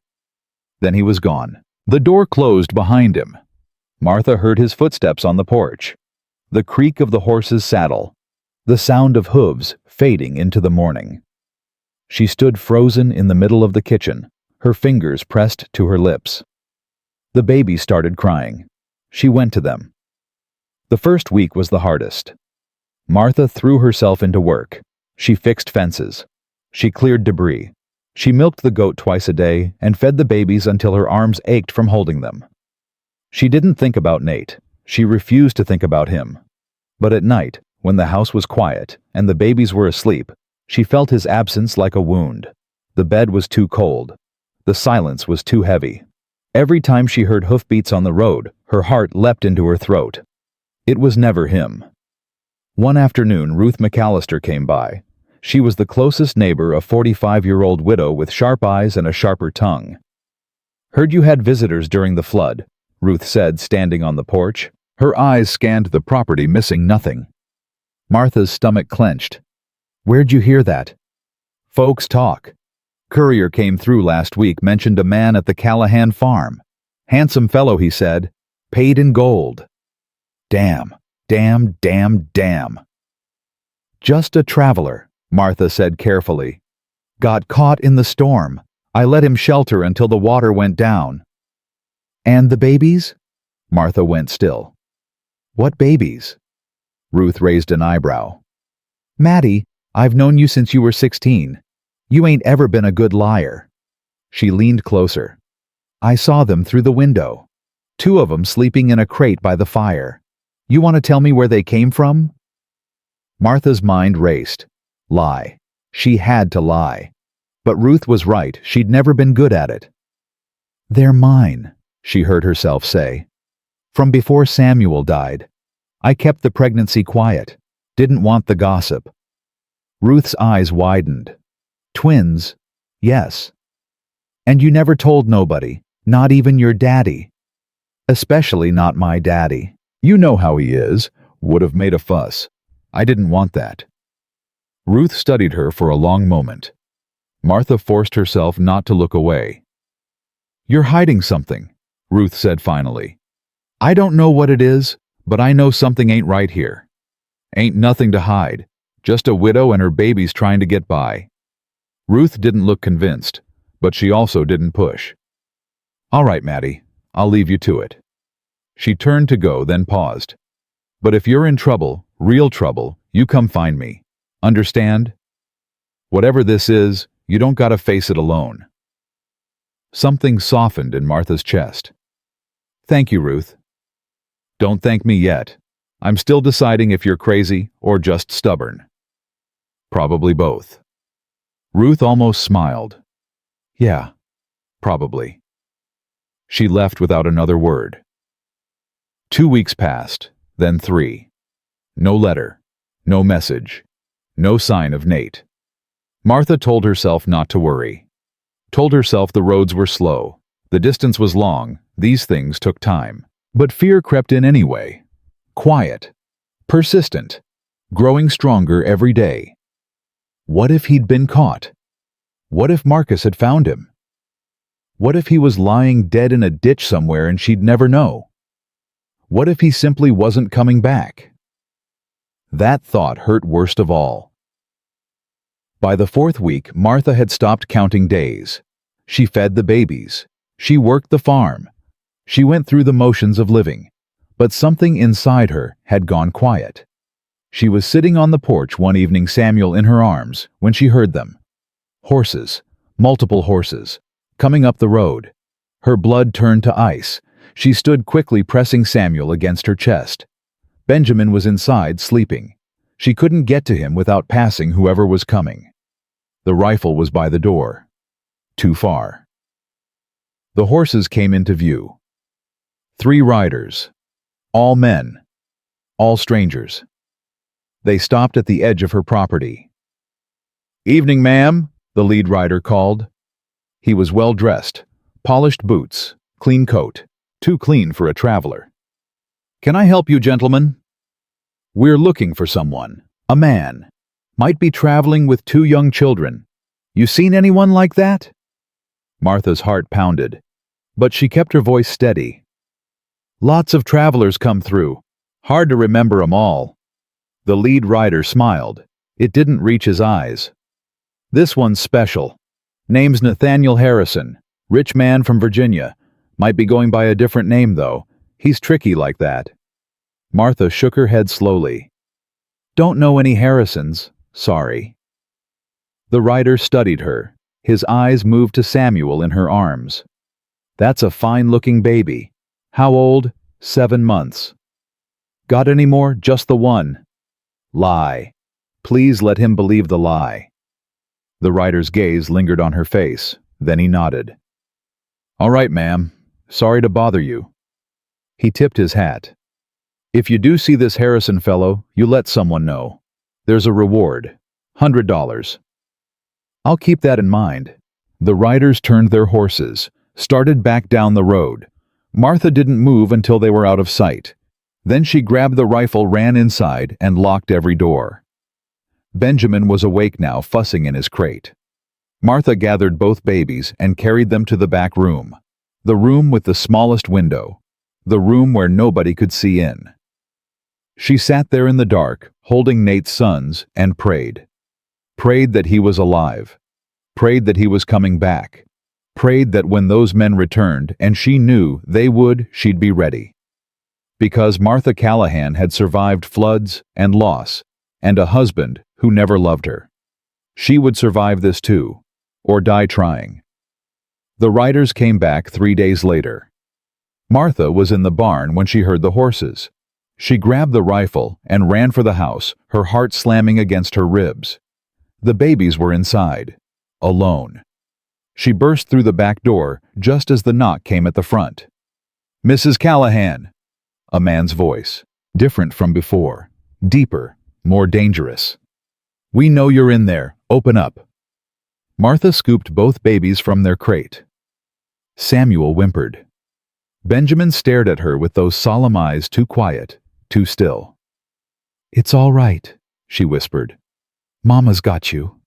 Then he was gone. The door closed behind him. Martha heard his footsteps on the porch. The creak of the horse's saddle. The sound of hooves fading into the morning. She stood frozen in the middle of the kitchen, her fingers pressed to her lips. The baby started crying. She went to them. The first week was the hardest. Martha threw herself into work. She fixed fences. She cleared debris. She milked the goat twice a day and fed the babies until her arms ached from holding them. She didn't think about Nate. She refused to think about him. But at night, when the house was quiet and the babies were asleep, she felt his absence like a wound. The bed was too cold. The silence was too heavy. Every time she heard hoofbeats on the road, her heart leapt into her throat. It was never him. One afternoon, Ruth McAllister came by. She was the closest neighbor, a 45-year-old widow with sharp eyes and a sharper tongue. "Heard you had visitors during the flood," Ruth said, standing on the porch. Her eyes scanned the property, missing nothing. Martha's stomach clenched. "Where'd you hear that?" "Folks talk. Courier came through last week, mentioned a man at the Callahan farm. Handsome fellow, he said. Paid in gold." "Damn, damn, damn, damn." "Just a traveler," Martha said carefully. "Got caught in the storm. I let him shelter until the water went down." "And the babies?" Martha went still. "What babies?" Ruth raised an eyebrow. "Maddie, I've known you since you were 16. You ain't ever been a good liar." She leaned closer. "I saw them through the window. 2 of them sleeping in a crate by the fire. You want to tell me where they came from?" Martha's mind raced. Lie. She had to lie. But Ruth was right, she'd never been good at it. "They're mine," she heard herself say. "From before Samuel died. I kept the pregnancy quiet. Didn't want the gossip." Ruth's eyes widened. "Twins? Yes. And you never told nobody, not even your daddy. Especially not my daddy. You know how he is. Would have made a fuss. I didn't want that." Ruth studied her for a long moment. Martha forced herself not to look away. "You're hiding something," Ruth said finally. "I don't know what it is, but I know something ain't right here. Ain't nothing to hide, just a widow and her babies trying to get by." Ruth didn't look convinced, but she also didn't push. "All right, Maddie, I'll leave you to it." She turned to go, then paused. "But if you're in trouble, real trouble, you come find me. Understand? Whatever this is, you don't gotta face it alone." Something softened in Martha's chest. "Thank you, Ruth." "Don't thank me yet. I'm still deciding if you're crazy or just stubborn." "Probably both." Ruth almost smiled. "Yeah, probably." She left without another word. 2 weeks passed, then 3. No letter, no message, no sign of Nate. Martha told herself not to worry. Told herself the roads were slow, the distance was long, these things took time. But fear crept in anyway. Quiet, persistent, growing stronger every day. What if he'd been caught? What if Marcus had found him? What if he was lying dead in a ditch somewhere and she'd never know? What if he simply wasn't coming back? That thought hurt worst of all. By the 4th week, Martha had stopped counting days. She fed the babies. She worked the farm. She went through the motions of living. But something inside her had gone quiet. She was sitting on the porch one evening, Samuel in her arms, when she heard them. Horses, multiple horses, coming up the road. Her blood turned to ice. She stood quickly, pressing Samuel against her chest. Benjamin was inside, sleeping. She couldn't get to him without passing whoever was coming. The rifle was by the door. Too far. The horses came into view. 3 riders. All men. All strangers. They stopped at the edge of her property. "Evening, ma'am," the lead rider called. He was well dressed. Polished boots. Clean coat. Too clean for a traveler. "Can I help you, gentlemen?" "We're looking for someone. A man. Might be traveling with 2 young children. You seen anyone like that?" Martha's heart pounded, but she kept her voice steady. "Lots of travelers come through. Hard to remember 'em all." The lead rider smiled. It didn't reach his eyes. "This one's special. Name's Nathaniel Harrison. Rich man from Virginia. Might be going by a different name, though. He's tricky like that." Martha shook her head slowly. "Don't know any Harrisons. Sorry." The rider studied her. His eyes moved to Samuel in her arms. "That's a fine-looking baby. How old? 7 months. Got any more? Just the one." "Lie. Please let him believe the lie." The rider's gaze lingered on her face. Then he nodded. "All right, ma'am. Sorry to bother you." He tipped his hat. "If you do see this Harrison fellow, you let someone know. There's a reward. $100. I'll keep that in mind. The riders turned their horses, started back down the road. Martha didn't move until they were out of sight. Then she grabbed the rifle, ran inside, and locked every door. Benjamin was awake now, fussing in his crate. Martha gathered both babies and carried them to the back room. The room with the smallest window. The room where nobody could see in. She sat there in the dark, holding Nate's sons, and prayed. Prayed that he was alive. Prayed that he was coming back. Prayed that when those men returned, and she knew they would, she'd be ready. Because Martha Callahan had survived floods and loss, and a husband who never loved her. She would survive this too, or die trying. The riders came back 3 days later. Martha was in the barn when she heard the horses. She grabbed the rifle and ran for the house, her heart slamming against her ribs. The babies were inside, alone. She burst through the back door just as the knock came at the front. "Mrs. Callahan!" A man's voice, different from before, deeper, more dangerous. "We know you're in there. Open up." Martha scooped both babies from their crate. Samuel whimpered. Benjamin stared at her with those solemn eyes, too quiet, too still. "It's all right," she whispered. "Mama's got you."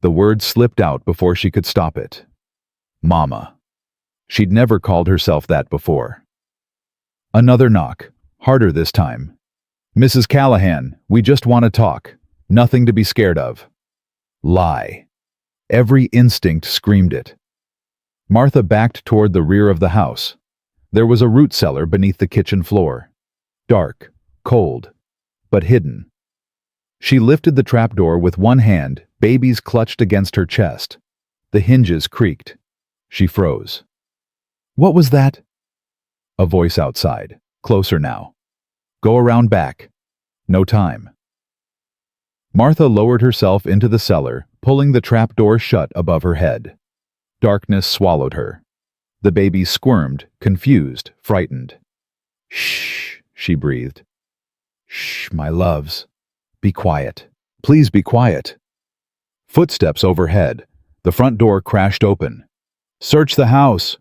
The word slipped out before she could stop it. Mama. She'd never called herself that before. Another knock, harder this time. "Mrs. Callahan, we just want to talk. Nothing to be scared of." Lie. Every instinct screamed it. Martha backed toward the rear of the house. There was a root cellar beneath the kitchen floor. Dark, cold, but hidden. She lifted the trapdoor with one hand, babies clutched against her chest. The hinges creaked. She froze. "What was that?" A voice outside, closer now. "Go around back. No time." Martha lowered herself into the cellar, pulling the trapdoor shut above her head. Darkness swallowed her. The baby squirmed, confused, frightened. "Shh," she breathed. "Shh, my loves. Be quiet. Please be quiet." Footsteps overhead. The front door crashed open. "Search the house."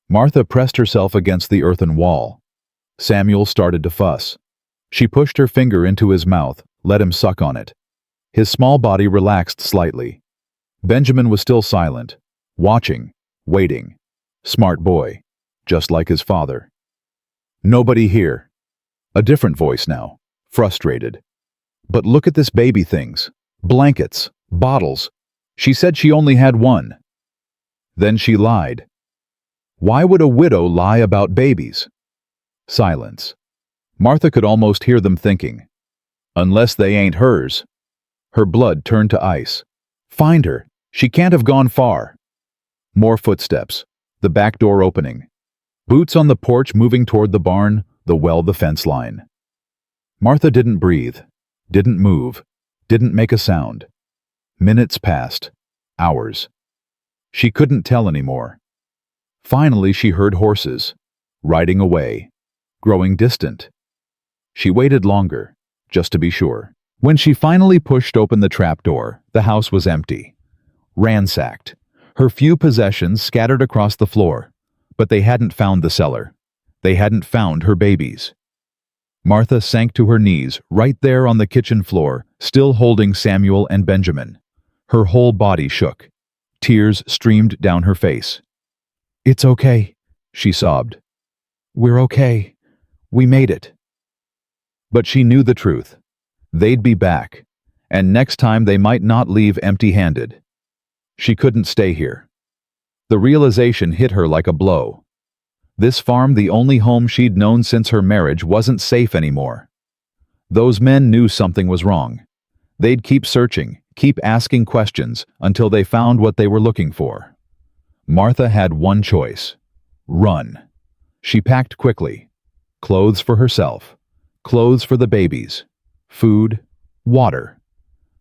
Martha pressed herself against the earthen wall. Samuel started to fuss. She pushed her finger into his mouth, let him suck on it. His small body relaxed slightly. Benjamin was still silent, watching, waiting. Smart boy, just like his father. "Nobody here." A different voice now, frustrated. "But look at this baby things. Blankets, bottles. She said she only had one." Then she lied. Why would a widow lie about babies? Silence. Martha could almost hear them thinking. Unless they ain't hers. Her blood turned to ice. Find her. She can't have gone far. More footsteps. The back door opening. Boots on the porch moving toward the barn, the fence line. Martha didn't breathe, didn't move, didn't make a sound. Minutes passed. Hours. She couldn't tell anymore. Finally she heard horses, riding away, growing distant. She waited longer, just to be sure. When she finally pushed open the trapdoor, the house was empty. Ransacked. Her few possessions scattered across the floor. But they hadn't found the cellar. They hadn't found her babies. Martha sank to her knees, right there on the kitchen floor, still holding Samuel and Benjamin. Her whole body shook. Tears streamed down her face. "It's okay," she sobbed. "We're okay. We made it." But she knew the truth. They'd be back, and next time they might not leave empty-handed. She couldn't stay here. The realization hit her like a blow. This farm, the only home she'd known since her marriage, wasn't safe anymore. Those men knew something was wrong. They'd keep searching, keep asking questions, until they found what they were looking for. Martha had one choice. Run. She packed quickly. Clothes for herself. Clothes for the babies. Food. Water.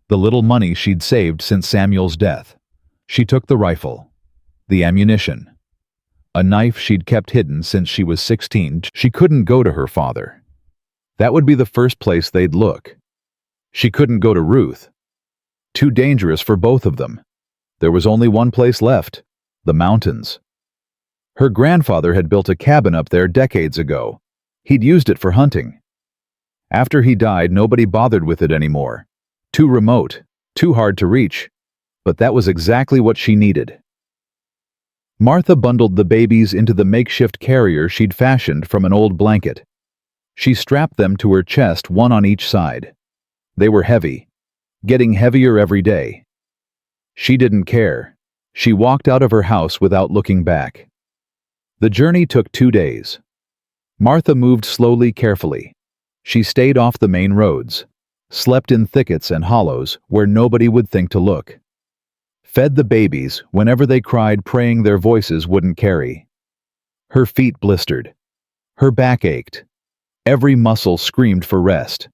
The little money she'd saved since Samuel's death. She took the rifle. The ammunition. A knife she'd kept hidden since she was 16. She couldn't go to her father. That would be the first place they'd look. She couldn't go to Ruth. too dangerous for both of them. There was only one place left: the mountains. Her grandfather had built a cabin up there decades ago. He'd used it for hunting. After he died, nobody bothered with it anymore. Too remote, too hard to reach. But that was exactly what she needed. Martha bundled the babies into the makeshift carrier she'd fashioned from an old blanket. She strapped them to her chest, one on each side. They were heavy, getting heavier every day. She didn't care. She walked out of her house without looking back. The journey took 2 days. Martha moved slowly, carefully. She stayed off the main roads, slept in thickets and hollows where nobody would think to look. Fed the babies whenever they cried, praying their voices wouldn't carry. Her feet blistered. Her back ached. Every muscle screamed for rest.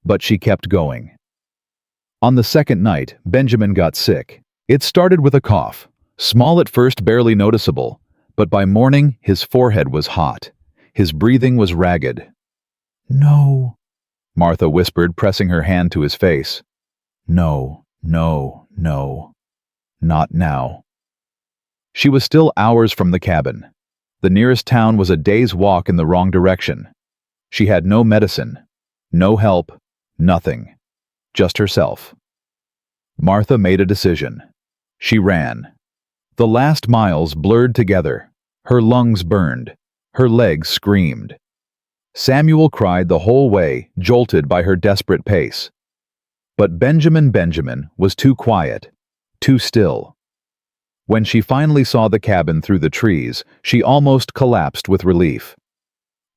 But she kept going. On the second night, Benjamin got sick. It started with a cough, small at first, barely noticeable, but by morning his forehead was hot. His breathing was ragged. "No," Martha whispered, pressing her hand to his face. "No, no, no. Not now." She was still hours from the cabin. The nearest town was a day's walk in the wrong direction. She had no medicine, no help, nothing. Just herself. Martha made a decision. She ran. The last miles blurred together. Her lungs burned. Her legs screamed. Samuel cried the whole way, jolted by her desperate pace. But Benjamin was too quiet, too still. When she finally saw the cabin through the trees, she almost collapsed with relief.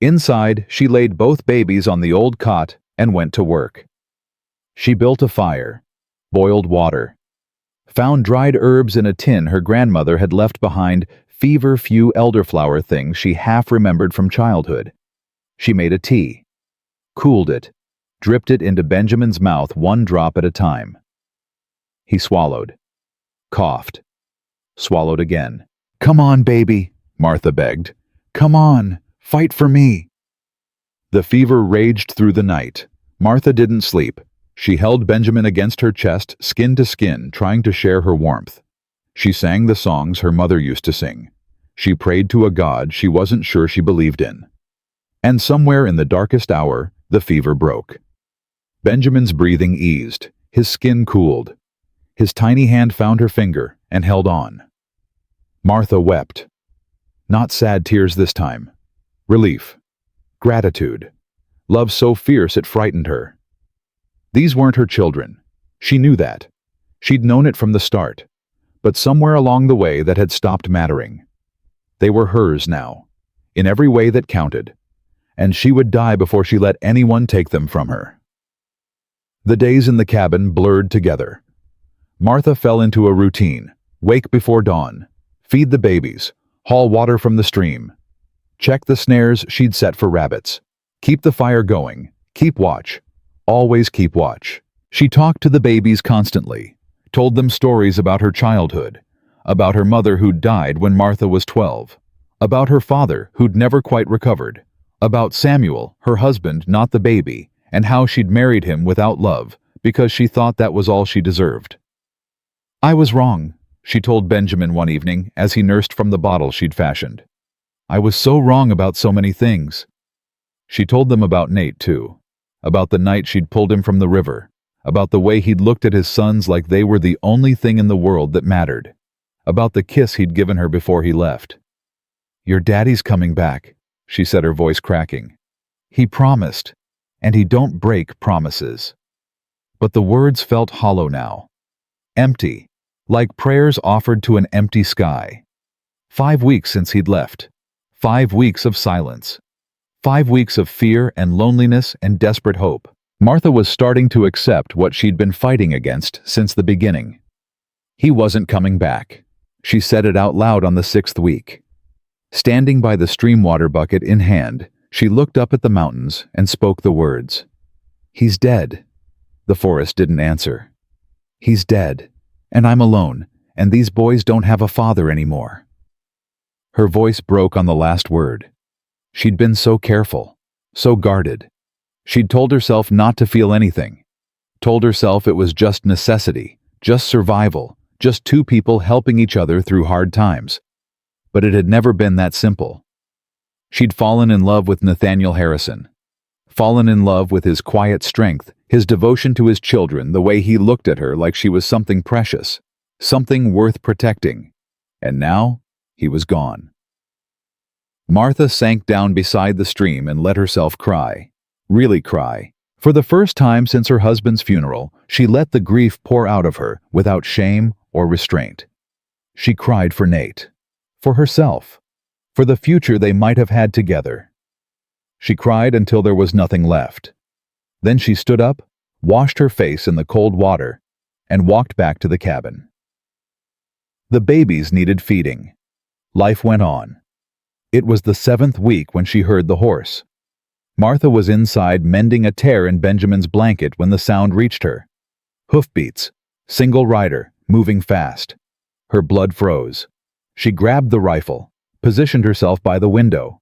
Inside, she laid both babies on the old cot and went to work. She built a fire, boiled water, found dried herbs in a tin her grandmother had left behind, few elderflower things she half remembered from childhood. She made a tea, cooled it, dripped it into Benjamin's mouth, one drop at a time. He swallowed, coughed, swallowed again. "Come on, baby," Martha begged. "Come on, fight for me." The fever raged through the night. Martha didn't sleep. She held Benjamin against her chest, skin to skin, trying to share her warmth. She sang the songs her mother used to sing. She prayed to a God she wasn't sure she believed in. And somewhere in the darkest hour, the fever broke. Benjamin's breathing eased. His skin cooled. His tiny hand found her finger and held on. Martha wept. Not sad tears this time. Relief. Gratitude. Love so fierce it frightened her. These weren't her children. She knew that. She'd known it from the start. But somewhere along the way that had stopped mattering. They were hers now, in every way that counted. And she would die before she let anyone take them from her. The days in the cabin blurred together. Martha fell into a routine. Wake before dawn. Feed the babies. Haul water from the stream. Check the snares she'd set for rabbits. Keep the fire going. Keep watch. Always keep watch. She talked to the babies constantly. Told them stories about her childhood. About her mother who'd died when Martha was 12. About her father who'd never quite recovered. About Samuel, her husband, not the baby, and how she'd married him without love because she thought that was all she deserved. "I was wrong," she told Benjamin one evening as he nursed from the bottle she'd fashioned. "I was so wrong about so many things." She told them about Nate, too. About the night she'd pulled him from the river. About the way he'd looked at his sons like they were the only thing in the world that mattered. About the kiss he'd given her before he left. "Your daddy's coming back," she said, her voice cracking. "He promised, and he don't break promises." But the words felt hollow now. Empty, like prayers offered to an empty sky. 5 weeks since he'd left. 5 weeks of silence. 5 weeks of fear and loneliness and desperate hope. Martha was starting to accept what she'd been fighting against since the beginning. He wasn't coming back. She said it out loud on the 6th week. Standing by the stream water bucket in hand, she looked up at the mountains and spoke the words. "He's dead." The forest didn't answer. "He's dead, and I'm alone, and these boys don't have a father anymore." Her voice broke on the last word. She'd been so careful, so guarded. She'd told herself not to feel anything, told herself it was just necessity, just survival, just two people helping each other through hard times. But it had never been that simple. She'd fallen in love with Nathaniel Harrison, fallen in love with his quiet strength, his devotion to his children, the way he looked at her like she was something precious, something worth protecting. And now, he was gone. Martha sank down beside the stream and let herself cry. Really cry. For the first time since her husband's funeral, she let the grief pour out of her without shame or restraint. She cried for Nate, for herself, for the future they might have had together. She cried until there was nothing left. Then she stood up, washed her face in the cold water, and walked back to the cabin. The babies needed feeding. Life went on. It was the 7th week when she heard the horse. Martha was inside mending a tear in Benjamin's blanket when the sound reached her. Hoofbeats, single rider, moving fast. Her blood froze. She grabbed the rifle, positioned herself by the window.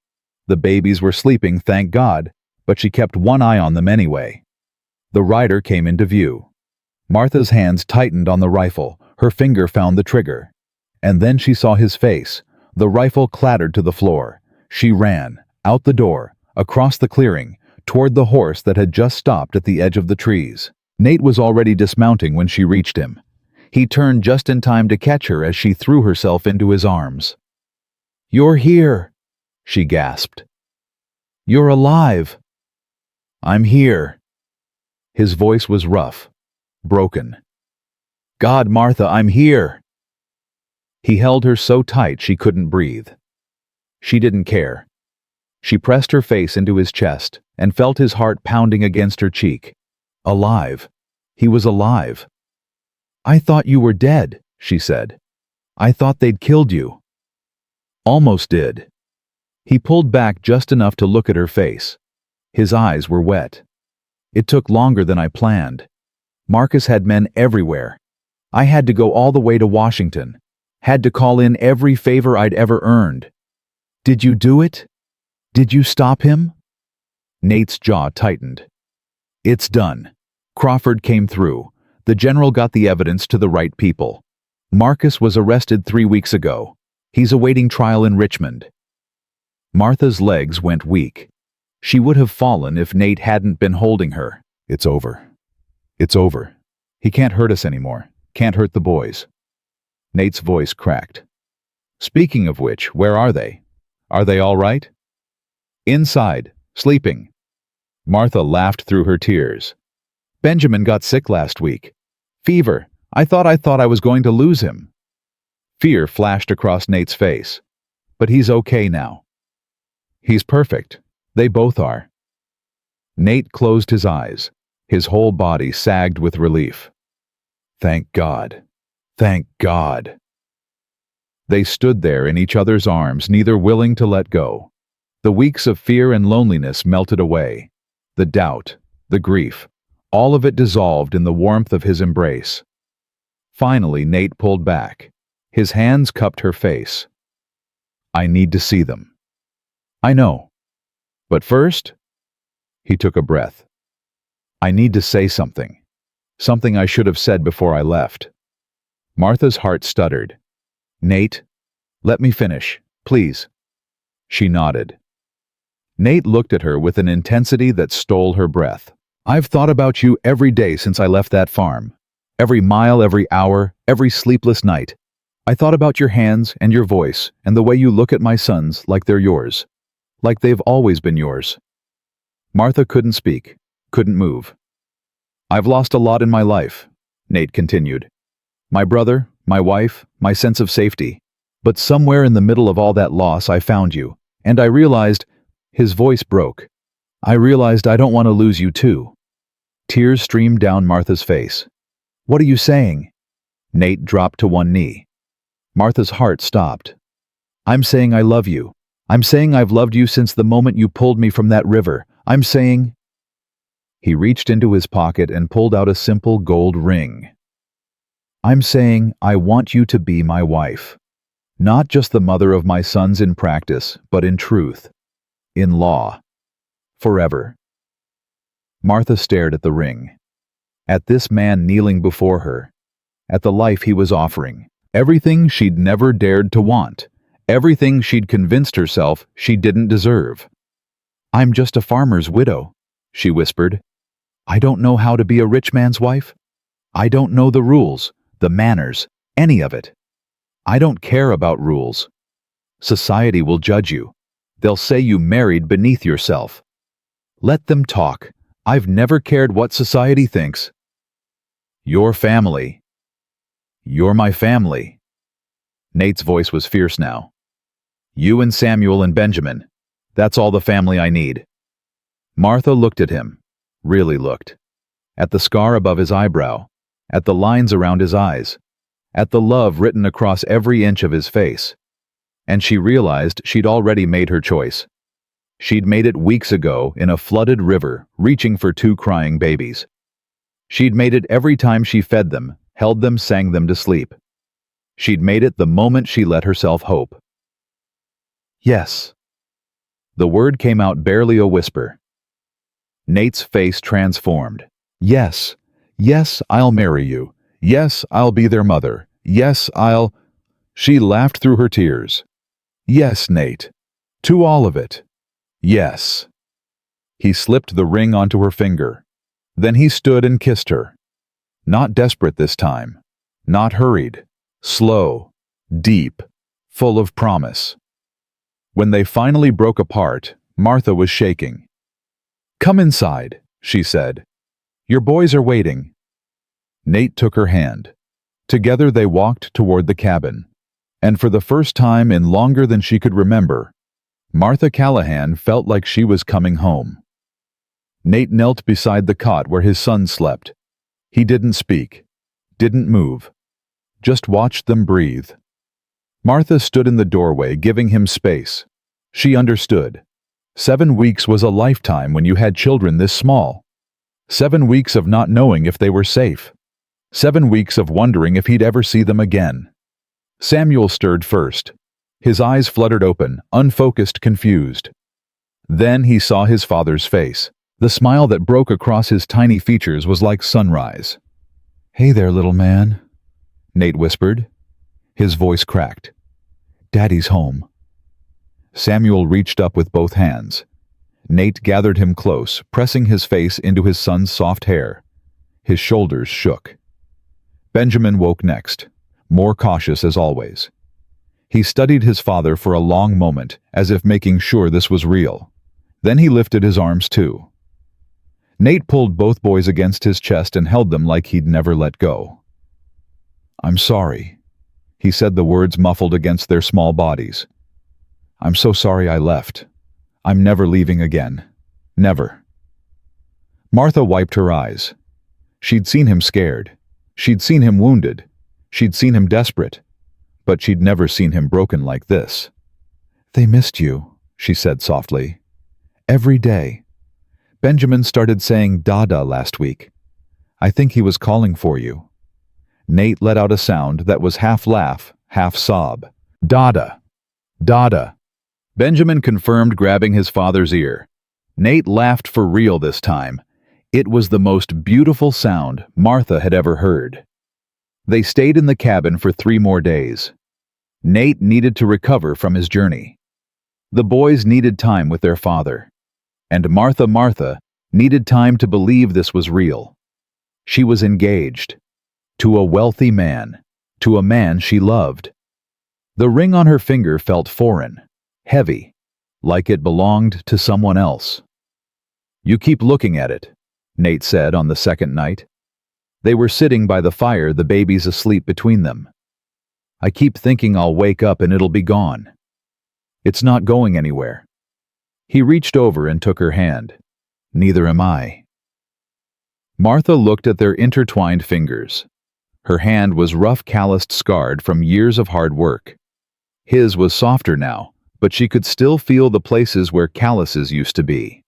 The babies were sleeping, thank God, but she kept one eye on them anyway. The rider came into view. Martha's hands tightened on the rifle, her finger found the trigger. And then she saw his face. The rifle clattered to the floor. She ran, out the door, across the clearing, toward the horse that had just stopped at the edge of the trees. Nate was already dismounting when she reached him. He turned just in time to catch her as she threw herself into his arms. "You're here," she gasped. "You're alive." "I'm here." His voice was rough, broken. "God, Martha, I'm here." He held her so tight she couldn't breathe. She didn't care. She pressed her face into his chest and felt his heart pounding against her cheek. Alive. He was alive. "I thought you were dead," she said. "I thought they'd killed you." "Almost did." He pulled back just enough to look at her face. His eyes were wet. "It took longer than I planned. Marcus had men everywhere. I had to go all the way to Washington. Had to call in every favor I'd ever earned. Did you do it? Did you stop him?" Nate's jaw tightened. "It's done. Crawford came through. The general got the evidence to the right people. Marcus was arrested 3 weeks ago. He's awaiting trial in Richmond." Martha's legs went weak. She would have fallen if Nate hadn't been holding her. "It's over. It's over. He can't hurt us anymore. Can't hurt the boys." Nate's voice cracked. "Speaking of which, where are they? Are they all right?" "Inside, sleeping." Martha laughed through her tears. "Benjamin got sick last week. Fever. I thought I was going to lose him." Fear flashed across Nate's face. "But he's okay now." "He's perfect. They both are." Nate closed his eyes. His whole body sagged with relief. Thank God. Thank God. They stood there in each other's arms, neither willing to let go. The weeks of fear and loneliness melted away. The doubt, the grief, all of it dissolved in the warmth of his embrace. Finally, Nate pulled back. His hands cupped her face. "I need to see them." "I know. But first," he took a breath, "I need to say something. Something I should have said before I left." Martha's heart stuttered. "Nate, let me finish, please." She nodded. Nate looked at her with an intensity that stole her breath. "I've thought about you every day since I left that farm. Every mile, every hour, every sleepless night. I thought about your hands and your voice and the way you look at my sons like they're yours. Like they've always been yours." Martha couldn't speak, couldn't move. "I've lost a lot in my life," Nate continued. "My brother, my wife, my sense of safety. But somewhere in the middle of all that loss I found you, and I realized—" His voice broke. "I realized I don't want to lose you too." Tears streamed down Martha's face. "What are you saying?" Nate dropped to one knee. Martha's heart stopped. "I'm saying I love you. I'm saying I've loved you since the moment you pulled me from that river. I'm saying—" He reached into his pocket and pulled out a simple gold ring. "I'm saying I want you to be my wife. Not just the mother of my sons in practice, but in truth. In law. Forever." Martha stared at the ring. at this man kneeling before her, at the life he was offering. Everything she'd never dared to want, everything she'd convinced herself she didn't deserve. "I'm just a farmer's widow," she whispered. "I don't know how to be a rich man's wife. I don't know the rules, the manners, any of it. I don't care about rules. Society will judge you. They'll say you married beneath yourself. Let them talk. I've never cared what society thinks. Your family. You're my family." Nate's voice was fierce now. "You and Samuel and Benjamin. That's all the family I need." Martha looked at him, really looked. At the scar above his eyebrow, at the lines around his eyes, at the love written across every inch of his face. And she realized she'd already made her choice. She'd made it weeks ago in a flooded river, reaching for 2 crying babies. She'd made it every time she fed them, held them, sang them to sleep. She'd made it the moment she let herself hope. "Yes." The word came out barely a whisper. Nate's face transformed. "Yes, yes, I'll marry you. Yes, I'll be their mother. Yes, I'll—" She laughed through her tears. "Yes, Nate. To all of it. Yes." He slipped the ring onto her finger. Then he stood and kissed her. Not desperate this time. Not hurried. Slow. Deep. Full of promise. When they finally broke apart, Martha was shaking. "Come inside," she said. "Your boys are waiting." Nate took her hand. Together they walked toward the cabin. And for the first time in longer than she could remember, Martha Callahan felt like she was coming home. Nate knelt beside the cot where his son slept. He didn't speak, didn't move, just watched them breathe. Martha stood in the doorway, giving him space. She understood. 7 weeks was a lifetime when you had children this small. 7 weeks of not knowing if they were safe. 7 weeks of wondering if he'd ever see them again. Samuel stirred first. His eyes fluttered open, unfocused, confused. Then he saw his father's face. The smile that broke across his tiny features was like sunrise. "Hey there, little man," Nate whispered. His voice cracked. "Daddy's home." Samuel reached up with both hands. Nate gathered him close, pressing his face into his son's soft hair. His shoulders shook. Benjamin woke next, more cautious as always. He studied his father for a long moment, as if making sure this was real. Then he lifted his arms too. Nate pulled both boys against his chest and held them like he'd never let go. "I'm sorry," he said, the words muffled against their small bodies. "I'm so sorry I left. I'm never leaving again. Never." Martha wiped her eyes. She'd seen him scared. She'd seen him wounded. She'd seen him desperate. But she'd never seen him broken like this. "They missed you," she said softly. "Every day. Benjamin started saying Dada last week. I think he was calling for you." Nate let out a sound that was half laugh, half sob. "Dada. Dada." Benjamin confirmed, grabbing his father's ear. Nate laughed for real this time. It was the most beautiful sound Martha had ever heard. They stayed in the cabin for 3 more days. Nate needed to recover from his journey. The boys needed time with their father. And Martha needed time to believe this was real. She was engaged. To a wealthy man. To a man she loved. The ring on her finger felt foreign, heavy, like it belonged to someone else. "You keep looking at it," Nate said on the second night. They were sitting by the fire, the babies asleep between them. "I keep thinking I'll wake up and it'll be gone. It's not going anywhere." He reached over and took her hand. "Neither am I." Martha looked at their intertwined fingers. Her hand was rough, calloused, scarred from years of hard work. His was softer now, but she could still feel the places where calluses used to be.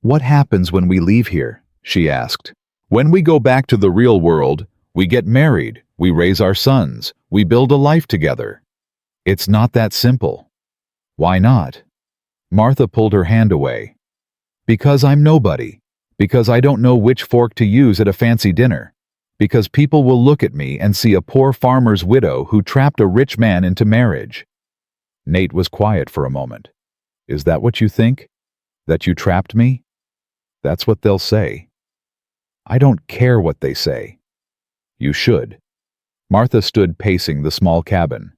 "What happens when we leave here?" she asked. "When we go back to the real world, we get married, we raise our sons, we build a life together. It's not that simple." "Why not?" Martha pulled her hand away. "Because I'm nobody. Because I don't know which fork to use at a fancy dinner. Because people will look at me and see a poor farmer's widow who trapped a rich man into marriage." Nate was quiet for a moment. "Is that what you think? That you trapped me? That's what they'll say." "I don't care what they say." "You should." Martha stood pacing the small cabin.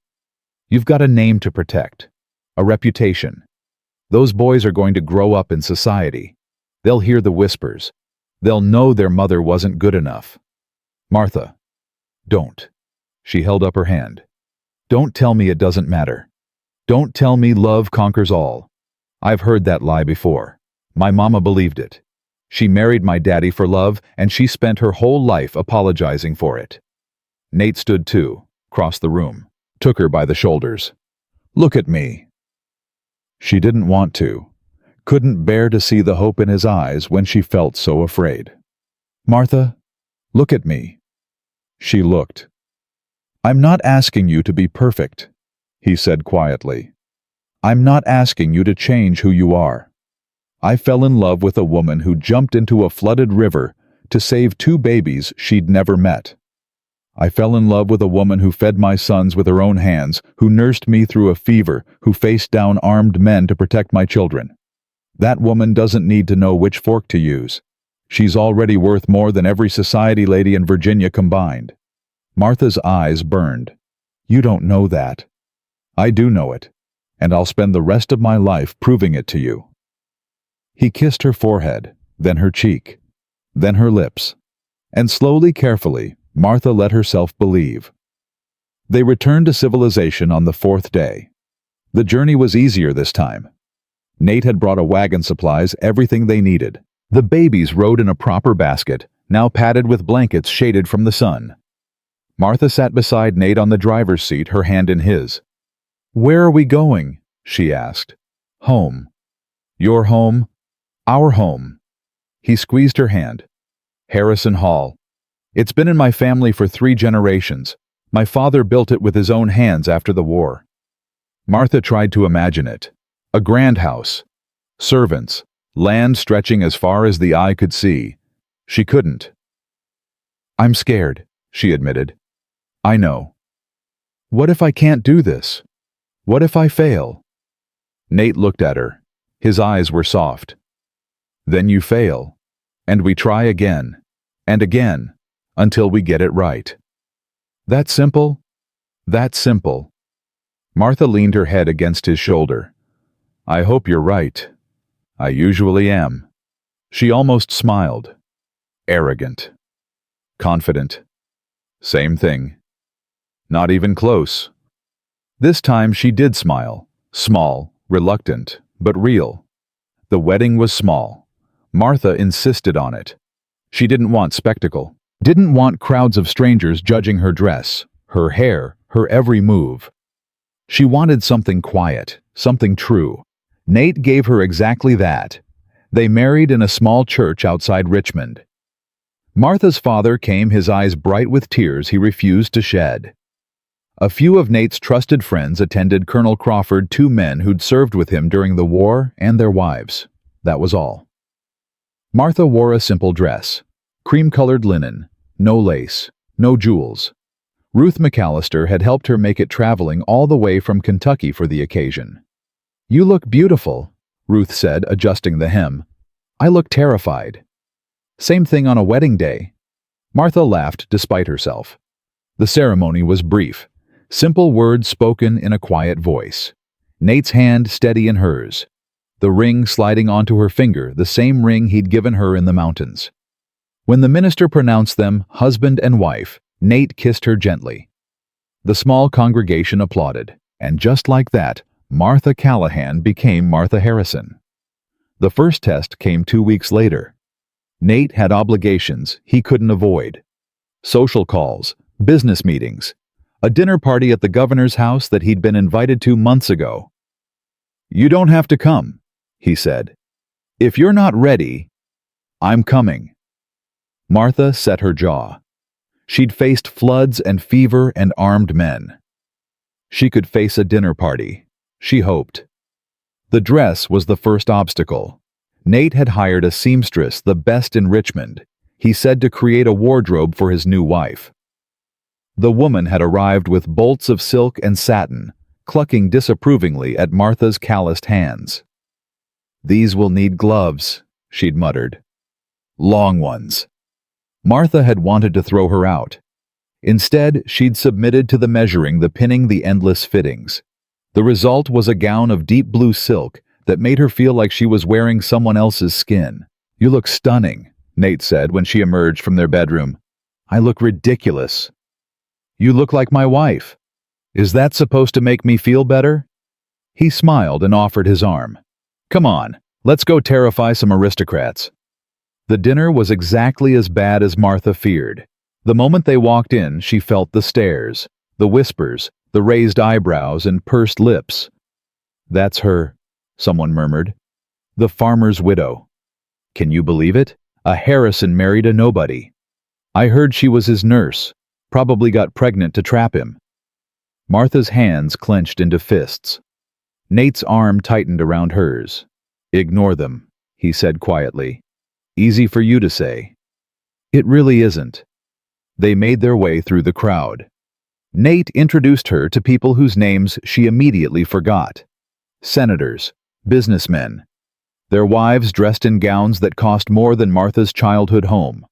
"You've got a name to protect. A reputation. Those boys are going to grow up in society. They'll hear the whispers. They'll know their mother wasn't good enough. Martha, don't." She held up her hand. "Don't tell me it doesn't matter. Don't tell me love conquers all. I've heard that lie before. My mama believed it. She married my daddy for love, and she spent her whole life apologizing for it." Nate stood too, crossed the room, took her by the shoulders. "Look at me." She didn't want to, couldn't bear to see the hope in his eyes when she felt so afraid. "Martha, look at me." She looked. "I'm not asking you to be perfect," he said quietly. "I'm not asking you to change who you are. I fell in love with a woman who jumped into a flooded river to save 2 babies she'd never met. I fell in love with a woman who fed my sons with her own hands, who nursed me through a fever, who faced down armed men to protect my children. That woman doesn't need to know which fork to use. She's already worth more than every society lady in Virginia combined." Martha's eyes burned. "You don't know that." "I do know it, and I'll spend the rest of my life proving it to you." He kissed her forehead, then her cheek, then her lips, and slowly, carefully, Martha let herself believe. They returned to civilization on the 4th day. The journey was easier this time. Nate had brought a wagon supplies, everything they needed. The babies rode in a proper basket, now padded with blankets shaded from the sun. Martha sat beside Nate on the driver's seat, her hand in his. "Where are we going?" she asked. "Home." "Your home?" "Our home." He squeezed her hand. "Harrison Hall. It's been in my family for 3 generations. My father built it with his own hands after the war." Martha tried to imagine it. A grand house. Servants. Land stretching as far as the eye could see. She couldn't. "I'm scared," she admitted. "I know." "What if I can't do this? What if I fail?" Nate looked at her. His eyes were soft. "Then you fail. And we try again. And again. Until we get it right." "That simple?" "That simple." Martha leaned her head against his shoulder. "I hope you're right. I usually am." She almost smiled. "Arrogant. Confident. Same thing. Not even close." This time she did smile. Small, reluctant, but real. The wedding was small. Martha insisted on it. She didn't want spectacle. Didn't want crowds of strangers judging her dress, her hair, her every move. She wanted something quiet, something true. Nate gave her exactly that. They married in a small church outside Richmond. Martha's father came, his eyes bright with tears he refused to shed. A few of Nate's trusted friends attended. Colonel Crawford, 2 men who'd served with him during the war, and their wives. That was all. Martha wore a simple dress. Cream-colored linen. No lace. No jewels. Ruth McAllister had helped her make it, traveling all the way from Kentucky for the occasion. "You look beautiful," Ruth said, adjusting the hem. "I look terrified." "Same thing on a wedding day." Martha laughed despite herself. The ceremony was brief. Simple words spoken in a quiet voice. Nate's hand steady in hers. The ring sliding onto her finger, the same ring he'd given her in the mountains. When the minister pronounced them husband and wife, Nate kissed her gently. The small congregation applauded, and just like that, Martha Callahan became Martha Harrison. The first test came 2 weeks later. Nate had obligations he couldn't avoid. Social calls, business meetings, a dinner party at the governor's house that he'd been invited to months ago. "You don't have to come," he said. "If you're not ready, I'm coming." Martha set her jaw. She'd faced floods and fever and armed men. She could face a dinner party, she hoped. The dress was the first obstacle. Nate had hired a seamstress, the best in Richmond, he said, to create a wardrobe for his new wife. The woman had arrived with bolts of silk and satin, clucking disapprovingly at Martha's calloused hands. "These will need gloves," she'd muttered. "Long ones." Martha had wanted to throw her out. Instead, she'd submitted to the measuring, the pinning, the endless fittings. The result was a gown of deep blue silk that made her feel like she was wearing someone else's skin. "You look stunning," Nate said when she emerged from their bedroom. "I look ridiculous." "You look like my wife. Is that supposed to make me feel better?" He smiled and offered his arm. "Come on, let's go terrify some aristocrats." The dinner was exactly as bad as Martha feared. The moment they walked in, she felt the stares, the whispers, the raised eyebrows and pursed lips. "That's her," someone murmured. "The farmer's widow. Can you believe it? A Harrison married a nobody. I heard she was his nurse, probably got pregnant to trap him." Martha's hands clenched into fists. Nate's arm tightened around hers. "Ignore them," he said quietly. "Easy for you to say. It really isn't." They made their way through the crowd. Nate introduced her to people whose names she immediately forgot. Senators, businessmen, their wives dressed in gowns that cost more than Martha's childhood home.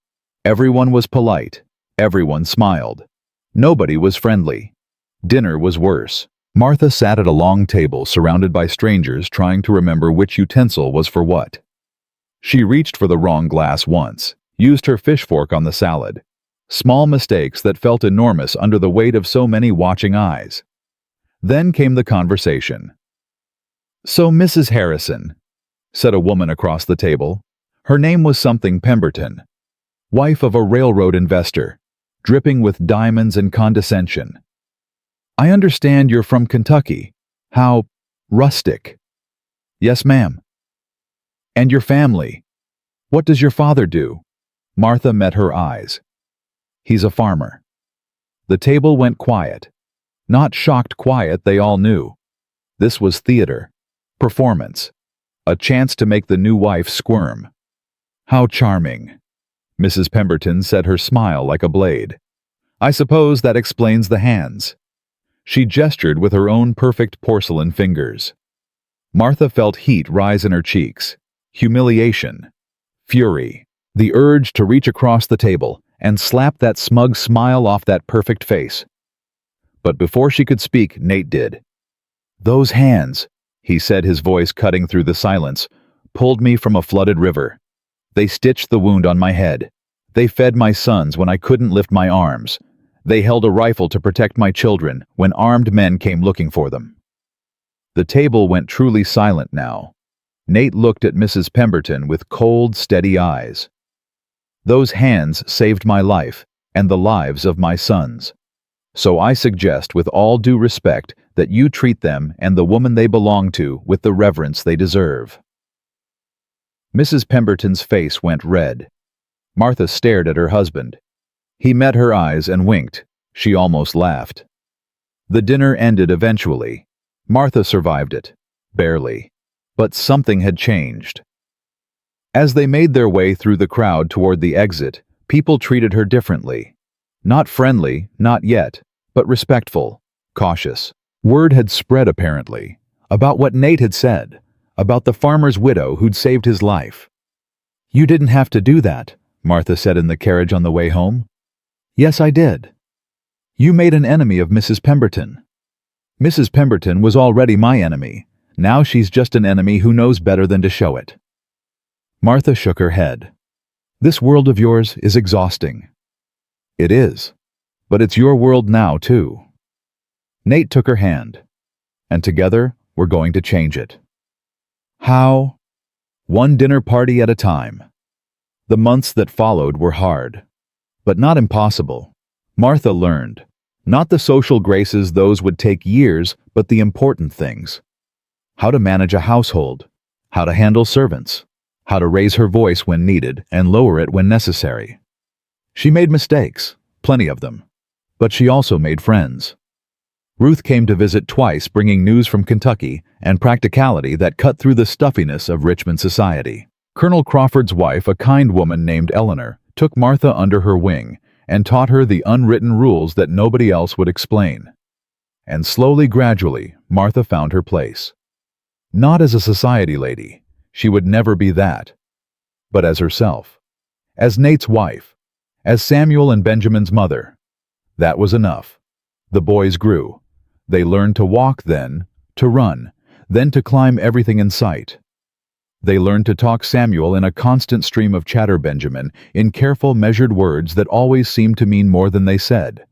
Everyone was polite. Everyone smiled. Nobody was friendly. Dinner was worse. Martha sat at a long table surrounded by strangers, trying to remember which utensil was for what. She reached for the wrong glass once, used her fish fork on the salad. Small mistakes that felt enormous under the weight of so many watching eyes. Then came the conversation. "So, Mrs. Harrison," said a woman across the table. Her name was something Pemberton. Wife of a railroad investor, dripping with diamonds and condescension. "I understand you're from Kentucky. How rustic." "Yes, ma'am." "And your family? What does your father do?" Martha met her eyes. "He's a farmer." The table went quiet. Not shocked quiet, they all knew. This was theater, performance, a chance to make the new wife squirm. "How charming," Mrs. Pemberton said, her smile like a blade. "I suppose that explains the hands." She gestured with her own perfect porcelain fingers. Martha felt heat rise in her cheeks, humiliation, fury, the urge to reach across the table and slap that smug smile off that perfect face. But before she could speak, Nate did. "Those hands," he said, his voice cutting through the silence, "pulled me from a flooded river. They stitched the wound on my head. They fed my sons when I couldn't lift my arms. They held a rifle to protect my children when armed men came looking for them." The table went truly silent now. Nate looked at Mrs. Pemberton with cold, steady eyes. "Those hands saved my life and the lives of my sons. So I suggest, with all due respect, that you treat them and the woman they belong to with the reverence they deserve." Mrs. Pemberton's face went red. Martha stared at her husband. He met her eyes and winked. She almost laughed. The dinner ended eventually. Martha survived it. Barely. But something had changed. As they made their way through the crowd toward the exit, people treated her differently. Not friendly, not yet, but respectful, cautious. Word had spread, apparently, about what Nate had said, about the farmer's widow who'd saved his life. "You didn't have to do that," Martha said in the carriage on the way home. "Yes, I did. You made an enemy of Mrs. Pemberton." "Mrs. Pemberton was already my enemy. Now she's just an enemy who knows better than to show it." Martha shook her head. "This world of yours is exhausting." "It is. But it's your world now, too." Nate took her hand. "And together, we're going to change it." How? One dinner party at a time. The months that followed were hard, but not impossible. Martha learned. Not the social graces, those would take years, but the important things. How to manage a household. How to handle servants. How to raise her voice when needed and lower it when necessary. She made mistakes, plenty of them, but she also made friends. Ruth came to visit twice, bringing news from Kentucky and practicality that cut through the stuffiness of Richmond society. Colonel Crawford's wife, a kind woman named Eleanor, took Martha under her wing and taught her the unwritten rules that nobody else would explain. And slowly, gradually, Martha found her place. Not as a society lady, she would never be that, but as herself, as Nate's wife, as Samuel and Benjamin's mother. That was enough. The boys grew. They learned to walk then, to run, then to climb everything in sight. They learned to talk Samuel in a constant stream of chatter Benjamin, in careful, measured words that always seemed to mean more than they said.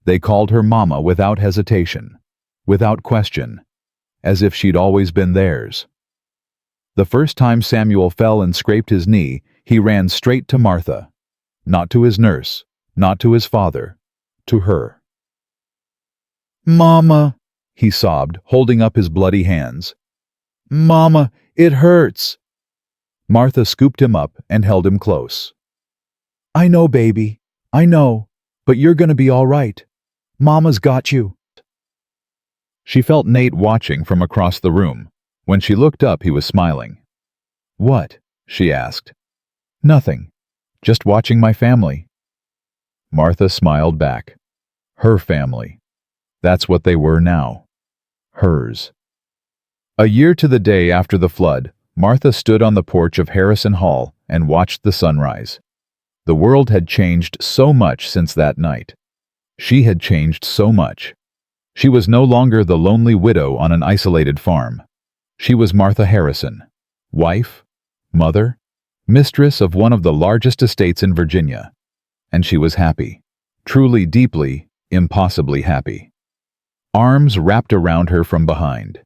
They called her Mama without hesitation, without question, as if she'd always been theirs. The first time Samuel fell and scraped his knee, he ran straight to Martha. Not to his nurse, not to his father, to her. "Mama," he sobbed, holding up his bloody hands. "Mama, it hurts." Martha scooped him up and held him close. "I know, baby, I know, but you're gonna be all right. Mama's got you." She felt Nate watching from across the room. When she looked up, he was smiling. "What?" she asked. "Nothing. Just watching my family." Martha smiled back. Her family. That's what they were now. Hers. A year to the day after the flood, Martha stood on the porch of Harrison Hall and watched the sunrise. The world had changed so much since that night. She had changed so much. She was no longer the lonely widow on an isolated farm. She was Martha Harrison, wife, mother, mistress of one of the largest estates in Virginia. And she was happy. Truly, deeply, impossibly happy. Arms wrapped around her from behind.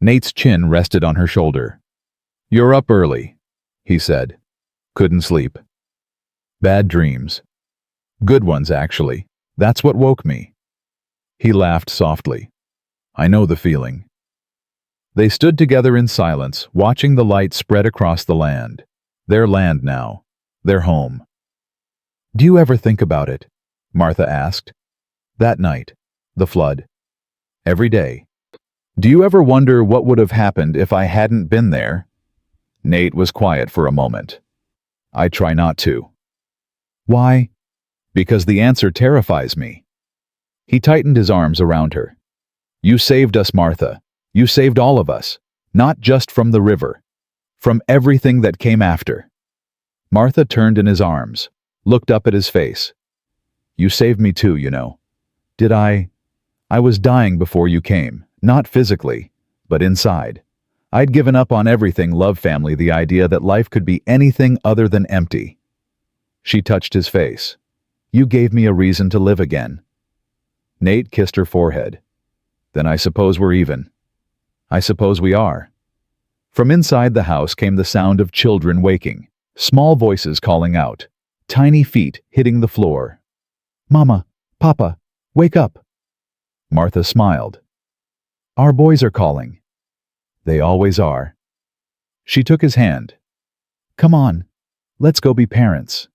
Nate's chin rested on her shoulder. "You're up early," he said. "Couldn't sleep." "Bad dreams." "Good ones, actually. That's what woke me." He laughed softly. "I know the feeling." They stood together in silence, watching the light spread across the land. Their land now. Their home. "Do you ever think about it?" Martha asked. "That night. The flood. Every day. Do you ever wonder what would have happened if I hadn't been there?" Nate was quiet for a moment. "I try not to." "Why?" "Because the answer terrifies me." He tightened his arms around her. "You saved us, Martha. You saved all of us. Not just from the river. From everything that came after." Martha turned in his arms, looked up at his face. "You saved me too, you know." "Did I? I was dying before you came, not physically, but inside. I'd given up on everything love family, the idea that life could be anything other than empty." She touched his face. "You gave me a reason to live again." Nate kissed her forehead. "Then I suppose we're even. I suppose we are." From inside the house came the sound of children waking, small voices calling out, tiny feet hitting the floor. "Mama, Papa, wake up." Martha smiled. "Our boys are calling." "They always are." She took his hand. "Come on, let's go be parents."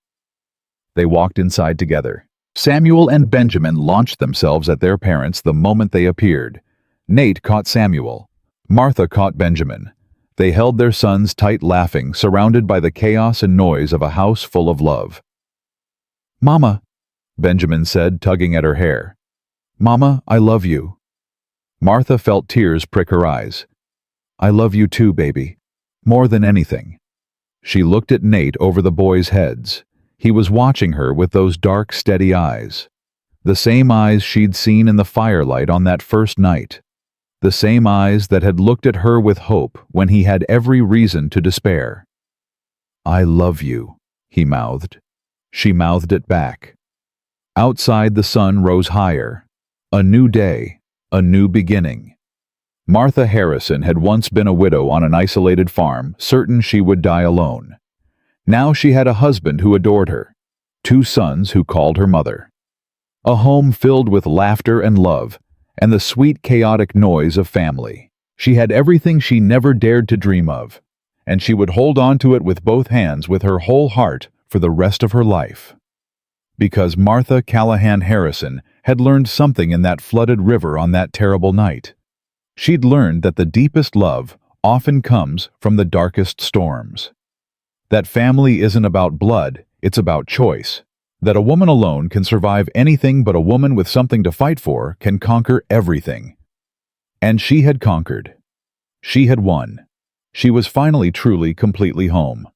They walked inside together. Samuel and Benjamin launched themselves at their parents the moment they appeared. Nate caught Samuel. Martha caught Benjamin. They held their sons tight, laughing, surrounded by the chaos and noise of a house full of love. "Mama," Benjamin said, tugging at her hair. "Mama, I love you." Martha felt tears prick her eyes. "I love you too, baby. More than anything." She looked at Nate over the boys' heads. He was watching her with those dark, steady eyes. The same eyes she'd seen in the firelight on that first night. The same eyes that had looked at her with hope when he had every reason to despair. "I love you," he mouthed. She mouthed it back. Outside the sun rose higher. A new day, a new beginning. Martha Harrison had once been a widow on an isolated farm, certain she would die alone. Now she had a husband who adored her, 2 sons who called her mother. A home filled with laughter and love, and the sweet chaotic noise of family. She had everything she never dared to dream of, and she would hold on to it with both hands, with her whole heart, for the rest of her life. Because Martha Callahan Harrison had learned something in that flooded river on that terrible night. She'd learned that the deepest love often comes from the darkest storms. That family isn't about blood, it's about choice. That a woman alone can survive anything but a woman with something to fight for can conquer everything. And she had conquered. She had won. She was finally truly completely home.